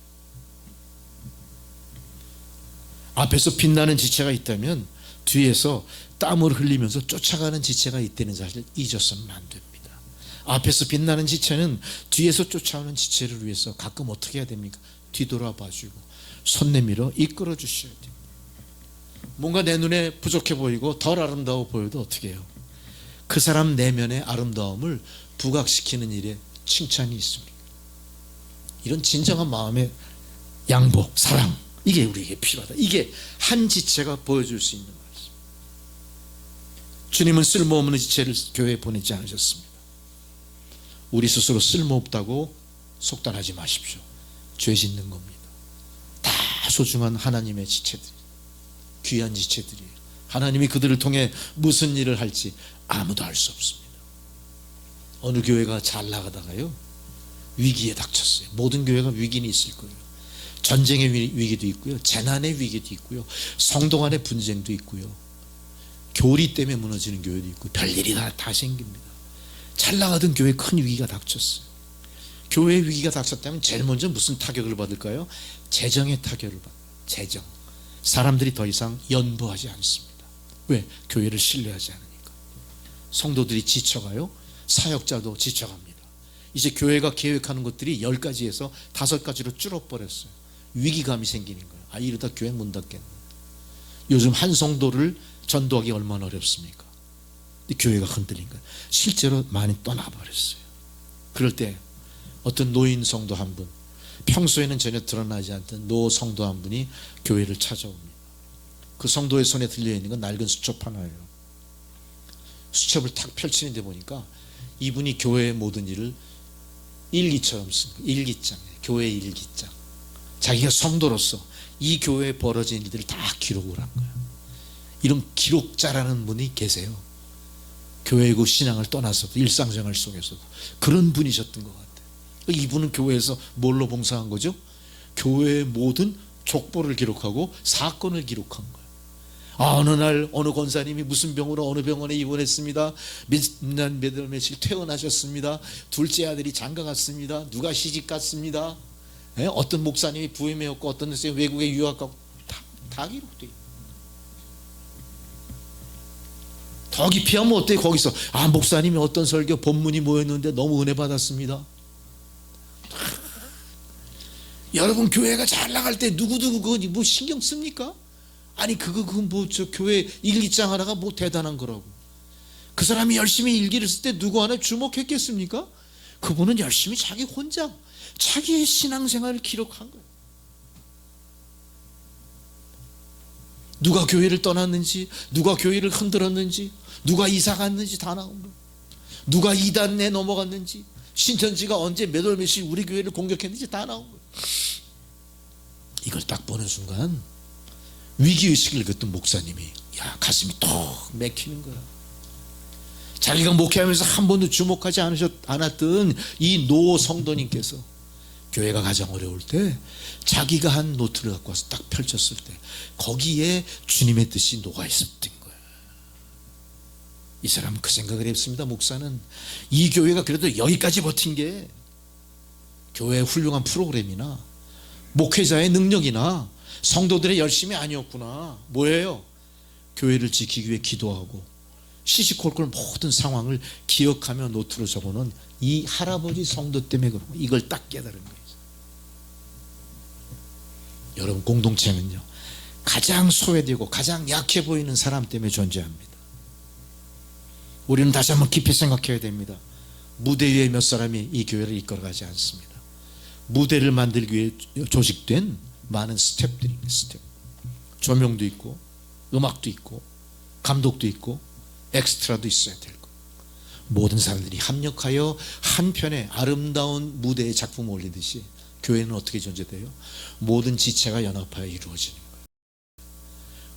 [SPEAKER 3] 앞에서 빛나는 지체가 있다면 뒤에서 땀을 흘리면서 쫓아가는 지체가 있다는 사실을 잊어서는 안 됩니다. 앞에서 빛나는 지체는 뒤에서 쫓아오는 지체를 위해서 가끔 어떻게 해야 됩니까? 뒤돌아봐주고 손 내밀어 이끌어 주셔야 됩니다. 뭔가 내 눈에 부족해 보이고 덜 아름다워 보여도 어떻게 해요? 그 사람 내면의 아름다움을 부각시키는 일에 칭찬이 있습니다. 이런 진정한 마음의 양복, 사랑, 이게 우리에게 필요하다. 이게 한 지체가 보여줄 수 있는 말씀. 주님은 쓸모없는 지체를 교회에 보내지 않으셨습니다. 우리 스스로 쓸모없다고 속단하지 마십시오. 죄 짓는 겁니다. 다 소중한 하나님의 지체들, 귀한 지체들이에요. 하나님이 그들을 통해 무슨 일을 할지 아무도 알 수 없습니다. 어느 교회가 잘 나가다가요 위기에 닥쳤어요. 모든 교회가 위기는 있을 거예요. 전쟁의 위기도 있고요, 재난의 위기도 있고요, 성도 간의 분쟁도 있고요, 교리 때문에 무너지는 교회도 있고 별일이 다 생깁니다. 잘 나가던 교회에 큰 위기가 닥쳤어요. 교회에 위기가 닥쳤다면 제일 먼저 무슨 타격을 받을까요? 재정의 타격을 받아요. 재정. 사람들이 더 이상 연보하지 않습니다. 왜? 교회를 신뢰하지 않으니까. 성도들이 지쳐가요. 사역자도 지쳐갑니다. 이제 교회가 계획하는 것들이 10가지에서 5가지로 줄어버렸어요. 위기감이 생기는 거예요. 이러다 교회 문 닫겠네. 요즘 한 성도를 전도하기 얼마나 어렵습니까? 교회가 흔들린 거예요. 실제로 많이 떠나버렸어요. 그럴 때 어떤 노인 성도 한 분, 평소에는 전혀 드러나지 않던 노 성도 한 분이 교회를 찾아옵니다. 그 성도의 손에 들려있는 건 낡은 수첩 하나예요. 수첩을 탁 펼치는데 보니까 이분이 교회의 모든 일을 일기처럼 쓴 거예요. 일기장, 교회 일기장. 자기가 성도로서 이 교회에 벌어진 일들을 다 기록을 한 거예요. 이런 기록자라는 분이 계세요. 교회고 신앙을 떠나서도 일상생활 속에서도 그런 분이셨던 것 같아요. 이분은 교회에서 뭘로 봉사한 거죠? 교회의 모든 족보를 기록하고 사건을 기록한 거예요. 어느 날 어느 권사님이 무슨 병으로 어느 병원에 입원했습니다. 몇 월 며칠 퇴원하셨습니다. 둘째 아들이 장가 갔습니다. 누가 시집 갔습니다. 어떤 목사님이 부임해왔고 어떤 목사님이 외국에 유학 가고 다 기록돼 있어요. 더 깊이 하면 어때요? 거기서 목사님이 어떤 설교 본문이 뭐였는데 너무 은혜 받았습니다. 여러분 교회가 잘 나갈 때 누구누구 그거 뭐 신경 씁니까? 저 교회 일기장 하나가 뭐 대단한 거라고. 그 사람이 열심히 일기를 쓸 때 누구 하나 주목했겠습니까? 그분은 열심히 자기 혼자 자기의 신앙생활을 기록한 거예요. 누가 교회를 떠났는지, 누가 교회를 흔들었는지, 누가 이사 갔는지 다 나온 거예요. 누가 이단에 넘어갔는지 신천지가 언제 몇 월 몇일 우리 교회를 공격했는지 다 나온 거예요. 이걸 딱 보는 순간 위기의식을 느꼈던 목사님이 가슴이 톡 맥히는 거야. 자기가 목회하면서 한 번도 주목하지 않았던 이 노 성도님께서 교회가 가장 어려울 때 자기가 한 노트를 갖고 와서 딱 펼쳤을 때 거기에 주님의 뜻이 녹아 있었던 거야. 이 사람은 그 생각을 했습니다. 목사는 이 교회가 그래도 여기까지 버틴 게 교회의 훌륭한 프로그램이나 목회자의 능력이나 성도들의 열심이 아니었구나. 뭐예요? 교회를 지키기 위해 기도하고 시시콜콜 모든 상황을 기억하며 노트로 적어놓은 이 할아버지 성도 때문에 그런 거예요. 이걸 딱 깨달은 거예요. 여러분, 공동체는요 가장 소외되고 가장 약해 보이는 사람 때문에 존재합니다. 우리는 다시 한번 깊이 생각해야 됩니다. 무대 위에 몇 사람이 이 교회를 이끌어가지 않습니다. 무대를 만들기 위해 조직된 많은 스텝들입니다. 스텝. 조명도 있고 음악도 있고 감독도 있고 엑스트라도 있어야 될 거. 모든 사람들이 합력하여 한 편의 아름다운 무대의 작품을 올리듯이 교회는 어떻게 존재돼요? 모든 지체가 연합하여 이루어지는 거예요.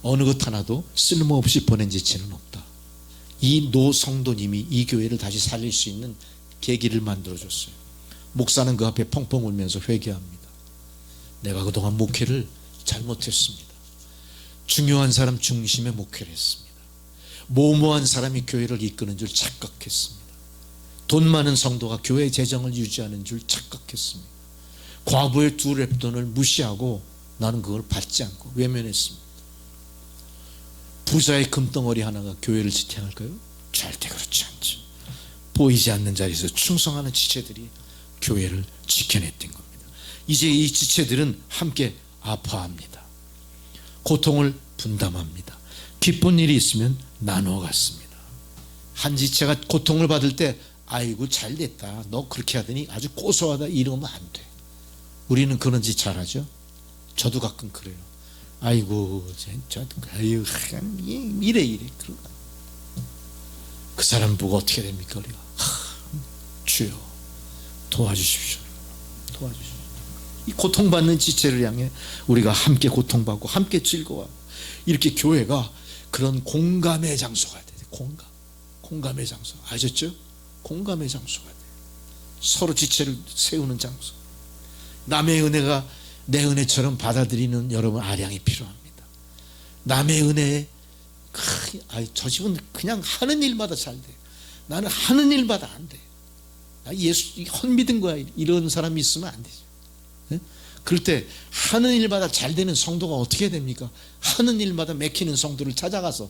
[SPEAKER 3] 어느 것 하나도 쓸모없이 보낸 지체는 없다. 이 노 성도님이 이 교회를 다시 살릴 수 있는 계기를 만들어줬어요. 목사는 그 앞에 펑펑 울면서 회개합니다. 내가 그동안 목회를 잘못했습니다. 중요한 사람 중심의 목회를 했습니다. 모모한 사람이 교회를 이끄는 줄 착각했습니다. 돈 많은 성도가 교회 재정을 유지하는 줄 착각했습니다. 과부의 두 랩돈을 무시하고 나는 그걸 받지 않고 외면했습니다. 부자의 금덩어리 하나가 교회를 지탱할까요? 절대 그렇지 않죠. 보이지 않는 자리에서 충성하는 지체들이 교회를 지켜냈던 겁니다. 이제 이 지체들은 함께 아파합니다. 고통을 분담합니다. 기쁜 일이 있으면 나누어 갔습니다. 한 지체가 고통을 받을 때 아이고 잘됐다, 너 그렇게 하더니 아주 고소하다, 이러면 안 돼. 우리는 그런 짓 잘하죠. 저도 가끔 그래요. 아이고 아유 이래 그런 거. 그 사람 보고 어떻게 됩니까? 우리가 주여 도와주십시오. 도와주십시오. 이 고통받는 지체를 향해 우리가 함께 고통받고 함께 즐거워하고, 이렇게 교회가 그런 공감의 장소가 돼요. 공감의 장소 아셨죠? 공감의 장소가 돼요. 서로 지체를 세우는 장소. 남의 은혜가 내 은혜처럼 받아들이는 여러분 아량이 필요합니다. 남의 은혜에 저 집은 그냥 하는 일마다 잘 돼. 나는 하는 일마다 안 돼. 나 예수 헛믿은 거야. 이런 사람이 있으면 안 되죠. 네? 그럴 때 하는 일마다 잘 되는 성도가 어떻게 됩니까? 하는 일마다 맥히는 성도를 찾아가서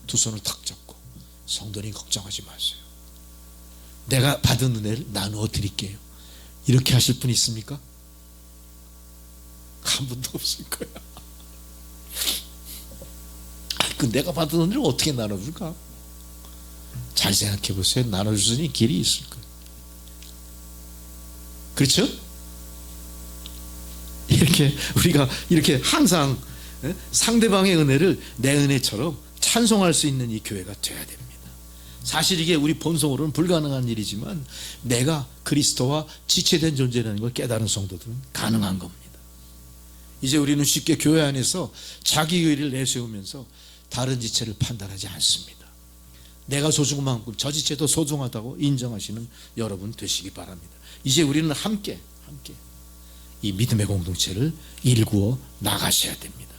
[SPEAKER 3] 두 손을 탁 잡고, 성도님 걱정하지 마세요. 내가 받은 은혜를 나누어 드릴게요. 이렇게 하실 분 있습니까? 한 분도 없을 거야. 그 내가 받은 은혜를 어떻게 나눠줄까? 잘 생각해 보세요. 나눠줄 수 있는 길이 있을 거예요. 그렇죠? 이렇게 우리가 이렇게 항상 상대방의 은혜를 내 은혜처럼 찬송할 수 있는 이 교회가 되어야 됩니다. 사실 이게 우리 본성으로는 불가능한 일이지만 내가 그리스도와 지체된 존재라는 걸 깨달은 성도들은 가능한 겁니다. 이제 우리는 쉽게 교회 안에서 자기 의의를 내세우면서 다른 지체를 판단하지 않습니다. 내가 소중한 만큼 저 지체도 소중하다고 인정하시는 여러분 되시기 바랍니다. 이제 우리는 함께 이 믿음의 공동체를 일구어 나가셔야 됩니다.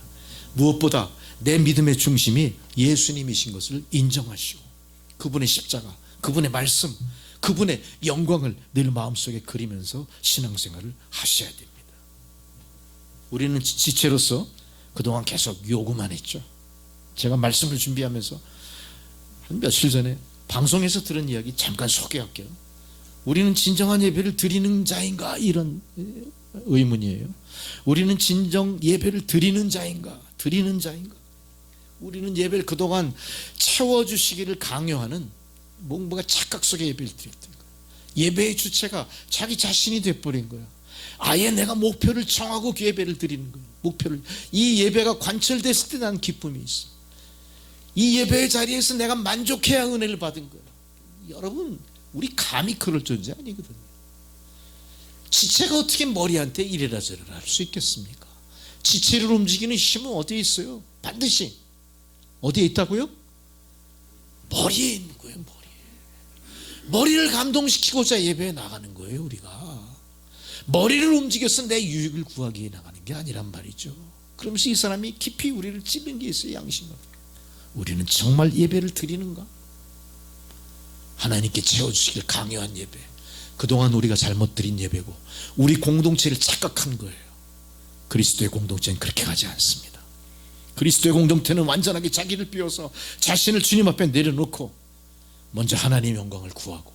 [SPEAKER 3] 무엇보다 내 믿음의 중심이 예수님이신 것을 인정하시고, 그분의 십자가, 그분의 말씀, 그분의 영광을 늘 마음속에 그리면서 신앙생활을 하셔야 됩니다. 우리는 지체로서 그동안 계속 요구만 했죠. 제가 말씀을 준비하면서 한 며칠 전에 방송에서 들은 이야기 잠깐 소개할게요. 우리는 진정한 예배를 드리는 자인가? 이런 의문이에요. 우리는 진정 예배를 드리는 자인가? 우리는 예배를 그동안 채워주시기를 강요하는 뭔가 착각 속에 예배를 드렸던 거예요. 예배의 주체가 자기 자신이 돼버린 거예요. 아예 내가 목표를 정하고 예배를 드리는 거예요. 이 예배가 관철됐을 때 난 기쁨이 있어. 이 예배의 자리에서 내가 만족해야 은혜를 받은 거예요. 여러분, 우리 감히 그럴 존재 아니거든요. 지체가 어떻게 머리한테 이래라 저래라 할 수 있겠습니까? 지체를 움직이는 힘은 어디에 있어요? 반드시 어디에 있다고요? 머리에 있는 거예요. 머리를 감동시키고자 예배에 나가는 거예요. 우리가 머리를 움직여서 내 유익을 구하기 위해 나가는 게 아니란 말이죠. 그러면서 이 사람이 깊이 우리를 찌른 게 있어요. 양심을. 우리는 정말 예배를 드리는가? 하나님께 채워주시길 강요한 예배, 그동안 우리가 잘못 드린 예배고 우리 공동체를 착각한 거예요. 그리스도의 공동체는 그렇게 가지 않습니다. 그리스도의 공동체는 완전하게 자기를 비워서 자신을 주님 앞에 내려놓고 먼저 하나님의 영광을 구하고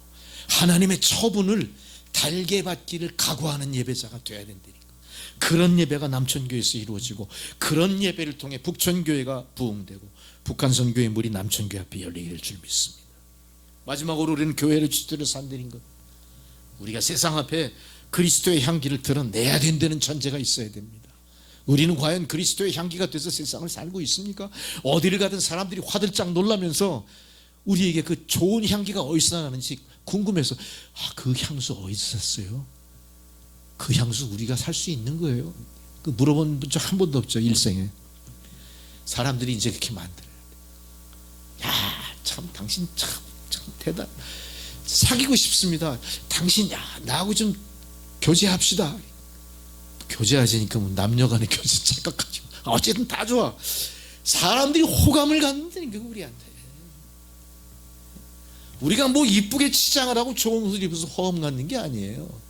[SPEAKER 3] 하나님의 처분을 달게 받기를 각오하는 예배자가 되어야 된다니까. 그런 예배가 남천교회에서 이루어지고 그런 예배를 통해 북천교회가 부흥되고 북한선교회 물이 남천교회 앞에 열리게 될 줄 믿습니다. 마지막으로 우리는 교회를 주체로 산다는 것, 우리가 세상 앞에 그리스도의 향기를 드러내야 된다는 전제가 있어야 됩니다. 우리는 과연 그리스도의 향기가 돼서 세상을 살고 있습니까? 어디를 가든 사람들이 화들짝 놀라면서 우리에게 그 좋은 향기가 어디서 나는지 궁금해서 그 향수 어디서 샀어요? 그 향수 우리가 살 수 있는 거예요? 그 물어본 적 한 번도 없죠. 일생에. 사람들이 이제 그렇게 만들어야 돼. 참 당신 참 대단, 사귀고 싶습니다. 당신 나하고 좀 교제합시다. 교제하시니까 뭐 남녀간의 교제 착각하지. 어쨌든 다 좋아. 사람들이 호감을 갖는다니까 우리한테. 우리가 뭐 이쁘게 치장을 하고 좋은 옷을 입어서 호감 갖는 게 아니에요.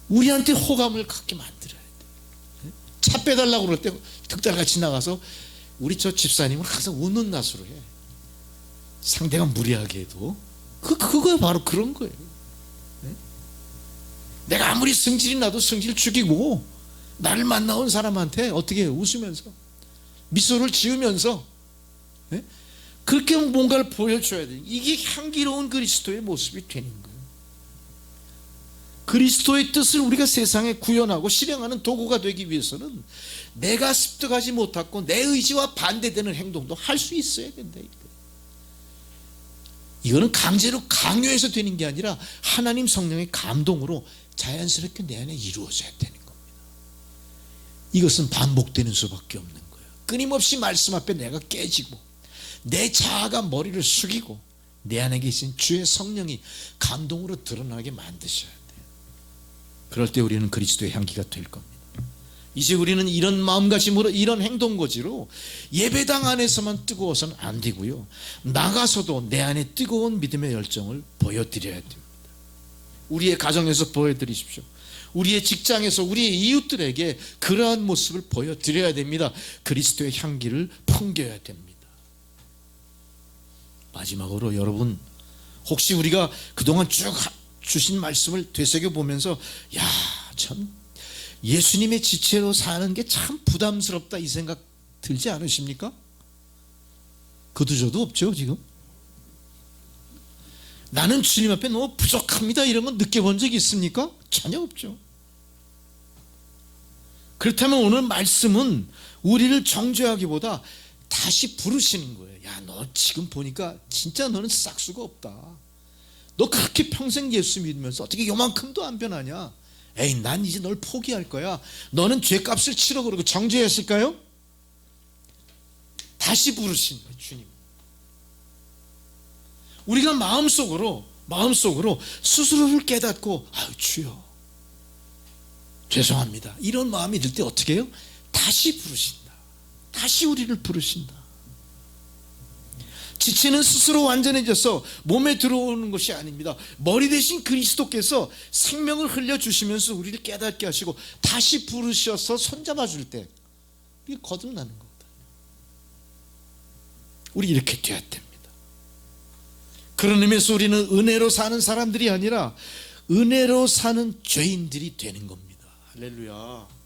[SPEAKER 3] 우리한테 호감을 갖게 만들어야 돼. 차 빼달라고 그럴 때 득달같이 나가서 우리 저 집사님은 항상 웃는 낯으로 해. 상대가 무리하게 해도 그거 바로 그런 거예요. 내가 아무리 성질이 나도 성질 죽이고 나를 만나온 사람한테 어떻게 해요? 웃으면서 미소를 지으면서 그렇게 뭔가를 보여줘야 돼요. 이게 향기로운 그리스도의 모습이 되는 거예요. 그리스도의 뜻을 우리가 세상에 구현하고 실행하는 도구가 되기 위해서는 내가 습득하지 못하고 내 의지와 반대되는 행동도 할 수 있어야 된다. 이거는 강제로 강요해서 되는 게 아니라 하나님 성령의 감동으로 자연스럽게 내 안에 이루어져야 되는 겁니다. 이것은 반복되는 수밖에 없는 거예요. 끊임없이 말씀 앞에 내가 깨지고 내 자아가 머리를 숙이고 내 안에 계신 주의 성령이 감동으로 드러나게 만드셔야 돼요. 그럴 때 우리는 그리스도의 향기가 될 겁니다. 이제 우리는 이런 마음가짐으로 이런 행동거지로 예배당 안에서만 뜨거워서는 안 되고요, 나가서도 내 안에 뜨거운 믿음의 열정을 보여드려야 됩니다. 우리의 가정에서 보여드리십시오. 우리의 직장에서 우리의 이웃들에게 그러한 모습을 보여드려야 됩니다. 그리스도의 향기를 풍겨야 됩니다. 마지막으로 여러분, 혹시 우리가 그동안 쭉 주신 말씀을 되새겨보면서 참 예수님의 지체로 사는 게 참 부담스럽다 이 생각 들지 않으십니까? 그도 저도 없죠. 지금 나는 주님 앞에 너무 부족합니다 이런 건 느껴본 적이 있습니까? 전혀 없죠. 그렇다면 오늘 말씀은 우리를 정죄하기보다 다시 부르시는 거예요. 너 지금 보니까 진짜 너는 싹수가 없다. 너 그렇게 평생 예수 믿으면서 어떻게 요만큼도 안 변하냐? 에이, 난 이제 널 포기할 거야. 너는 죄값을 치러. 그러고 정죄했을까요? 다시 부르신 거예요, 주님. 우리가 마음속으로 스스로를 깨닫고 주여 죄송합니다 이런 마음이 들 때 어떻게 해요? 다시 부르신다. 다시 우리를 부르신다. 지체는 스스로 완전해져서 몸에 들어오는 것이 아닙니다. 머리 대신 그리스도께서 생명을 흘려주시면서 우리를 깨닫게 하시고 다시 부르셔서 손잡아 줄 때 이게 거듭나는 겁니다. 우리 이렇게 돼야 됩니다. 그런 의미에서 우리는 은혜로 사는 사람들이 아니라 은혜로 사는 죄인들이 되는 겁니다. 할렐루야.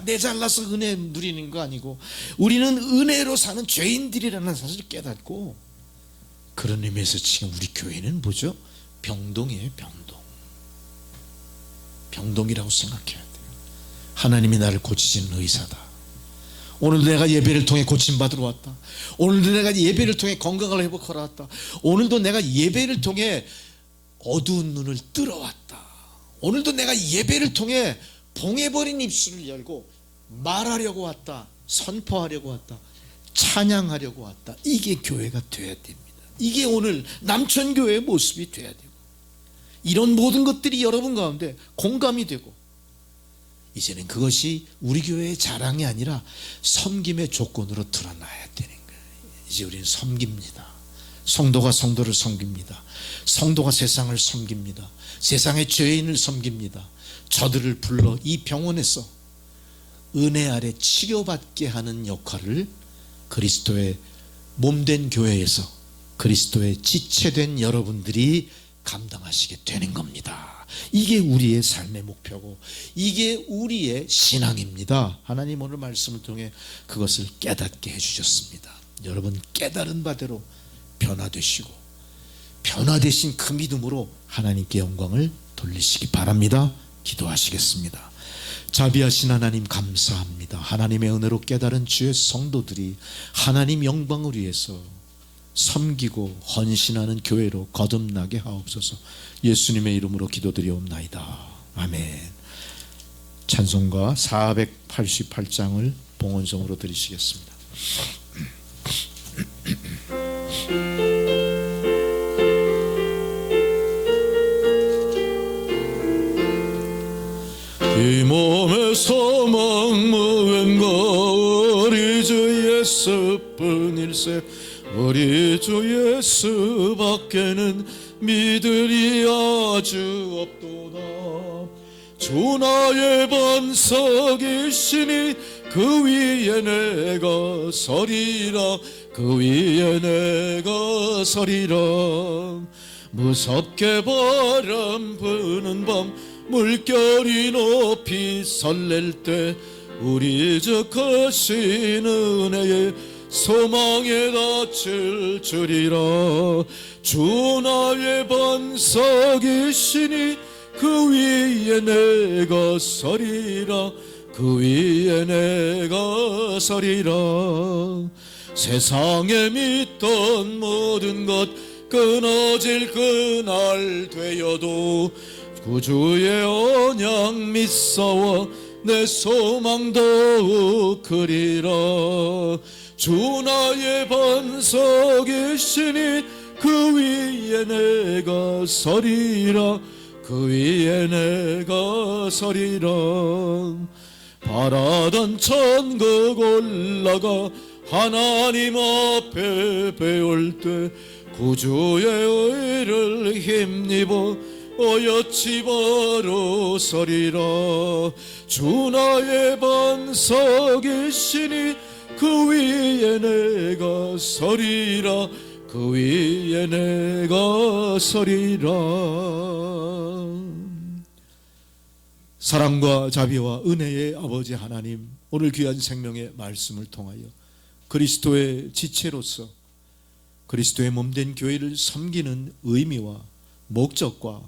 [SPEAKER 3] 내 잘나서 은혜 누리는 거 아니고 우리는 은혜로 사는 죄인들이라는 사실을 깨닫고, 그런 의미에서 지금 우리 교회는 뭐죠? 병동이에요. 병동이라고 생각해야 돼요. 하나님이 나를 고치시는 의사다. 오늘도 내가 예배를 통해 고침받으러 왔다. 오늘도 내가 예배를 통해 건강을 회복하러 왔다. 오늘도 내가 예배를 통해 어두운 눈을 뚫어왔다. 오늘도 내가 예배를 통해 봉해버린 입술을 열고 말하려고 왔다. 선포하려고 왔다. 찬양하려고 왔다. 이게 교회가 돼야 됩니다. 이게 오늘 남천교회의 모습이 돼야 되고, 이런 모든 것들이 여러분 가운데 공감이 되고, 이제는 그것이 우리 교회의 자랑이 아니라 섬김의 조건으로 드러나야 되는 거예요. 이제 우리는 섬깁니다. 성도가 성도를 섬깁니다. 성도가 세상을 섬깁니다. 세상의 죄인을 섬깁니다. 저들을 불러 이 병원에서 은혜 아래 치료받게 하는 역할을 그리스도의 몸된 교회에서 그리스도의 지체된 여러분들이 감당하시게 되는 겁니다. 이게 우리의 삶의 목표고, 이게 우리의 신앙입니다. 하나님 오늘 말씀을 통해 그것을 깨닫게 해주셨습니다. 여러분 깨달은 바대로 변화되시고, 변화되신 그 믿음으로 하나님께 영광을 돌리시기 바랍니다. 기도하시겠습니다. 자비하신 하나님 감사합니다. 하나님의 은혜로 깨달은 주의 성도들이 하나님 영광을 위해서 섬기고 헌신하는 교회로 거듭나게 하옵소서. 예수님의 이름으로 기도드리옵나이다. 아멘. 찬송가 488장을 봉헌성으로 드리시겠습니다.
[SPEAKER 1] 이 몸에서 먹먹은 거 우리 주 예수뿐일세. 우리 주 예수밖에는 믿으리 아주 없도다. 주 나의 반석이시니 그 위에 내가 서리라. 그 위에 내가 서리라. 무섭게 바람 부는 밤 물결이 높이 설렐 때 우리 주 크신 은혜에 소망에 닿을 줄이라. 주 나의 반석이시니 그 위에 내가 서리라. 그 위에 내가 서리라. 세상에 믿던 모든 것 끊어질 그날 되어도 구주의 언약 믿사와 내 소망 더욱 크리라. 주 나의 반석이시니 그 위에 내가 서리라. 그 위에 내가 서리라. 바라던 천국 올라가 하나님 앞에 배울 때 구주의 의를 힘입어 어여치 바로 서리라. 주 나의 반석이시니 그 위에 내가 서리라. 그 위에 내가 서리라. 사랑과 자비와 은혜의 아버지 하나님, 오늘 귀한 생명의 말씀을 통하여 그리스도의 지체로서 그리스도의 몸된 교회를 섬기는 의미와 목적과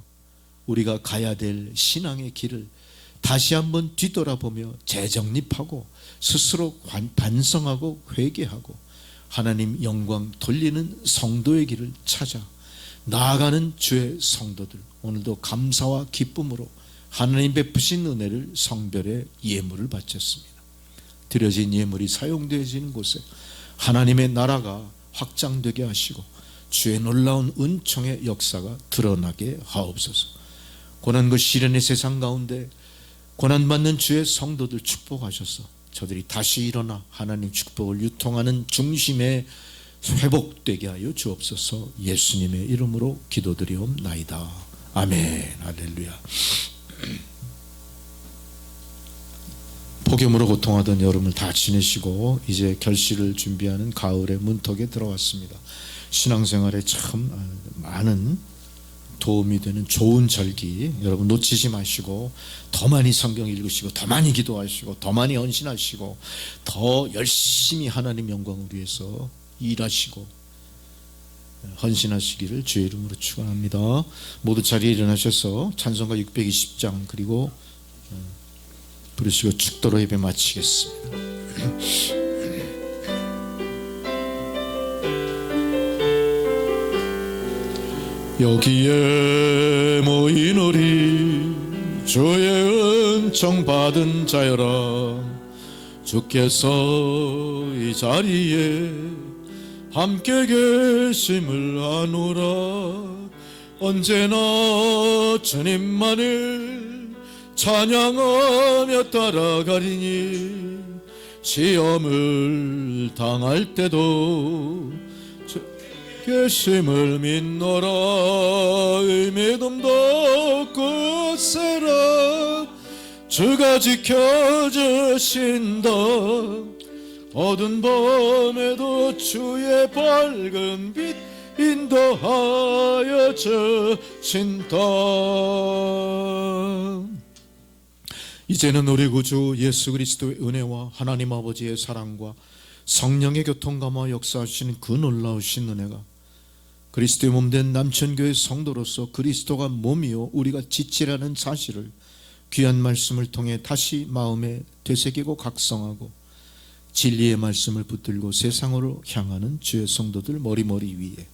[SPEAKER 1] 우리가 가야 될 신앙의 길을 다시 한번 뒤돌아보며 재정립하고 스스로 반성하고 회개하고 하나님 영광 돌리는 성도의 길을 찾아 나아가는 주의 성도들, 오늘도 감사와 기쁨으로 하나님 베푸신 은혜를 성별의 예물을 바쳤습니다. 드려진 예물이 사용되어지는 곳에 하나님의 나라가 확장되게 하시고 주의 놀라운 은총의 역사가 드러나게 하옵소서. 고난과 시련의 세상 가운데 고난받는 주의 성도들 축복하셔서 저들이 다시 일어나 하나님 축복을 유통하는 중심에 회복되게 하여 주옵소서. 예수님의 이름으로 기도드리옵나이다. 아멘. 할렐루야. 폭염으로 고통하던 여름을 다 지내시고 이제 결실을 준비하는 가을의 문턱에 들어왔습니다. 신앙생활에 참 많은 도움이 되는 좋은 절기, 여러분 놓치지 마시고 더 많이 성경 읽으시고 더 많이 기도하시고 더 많이 헌신하시고 더 열심히 하나님 영광을 위해서 일하시고 헌신하시기를 주의 이름으로 축원합니다. 모두 자리에 일어나셔서 찬송가 620장 그리고 부르시고 축도로 예배 마치겠습니다.
[SPEAKER 3] 여기에 모인 우리 주의 은총 받은 자여라. 주께서 이 자리에 함께 계심을 아노라. 언제나 주님만을 찬양하며 따라가리니 시험을 당할 때도 주 계심을 믿노라. 믿음도 굳세라. 주가 지켜주신다. 어두운 밤에도 주의 밝은 빛 인도하여 주신다. 이제는 우리 구주 예수 그리스도의 은혜와 하나님 아버지의 사랑과 성령의 교통감화 역사하시는 그 놀라우신 은혜가 그리스도의 몸된 남천교회 성도로서 그리스도가 몸이요 우리가 지체라는 사실을 귀한 말씀을 통해 다시 마음에 되새기고 각성하고 진리의 말씀을 붙들고 세상으로 향하는 주의 성도들 머리머리 위에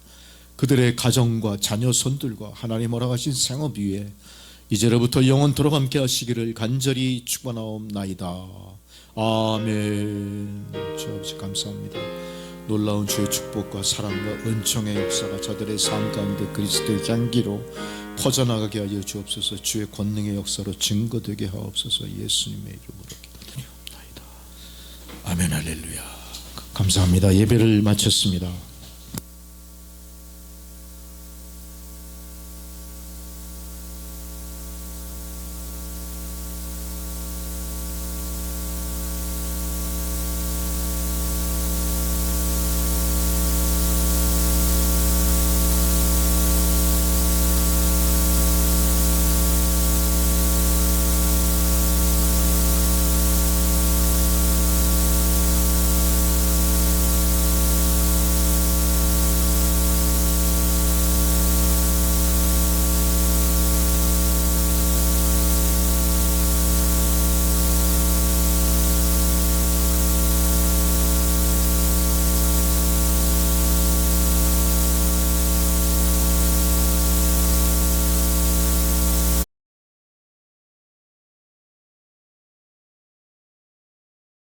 [SPEAKER 3] 그들의 가정과 자녀 손들과 하나님 허락하신 생업 위에 이제로부터 영원토록 함께 하시기를 간절히 축원하옵나이다. 아멘. 주 아버지 감사합니다. 놀라운 주의 축복과 사랑과 은총의 역사가 저들의 삶 가운데 그리스도의 향기로 퍼져나가게 하여 주옵소서. 주의 권능의 역사로 증거되게 하옵소서. 예수님의 이름으로 기도드리옵나이다. 아멘. 할렐루야. 감사합니다. 예배를 마쳤습니다.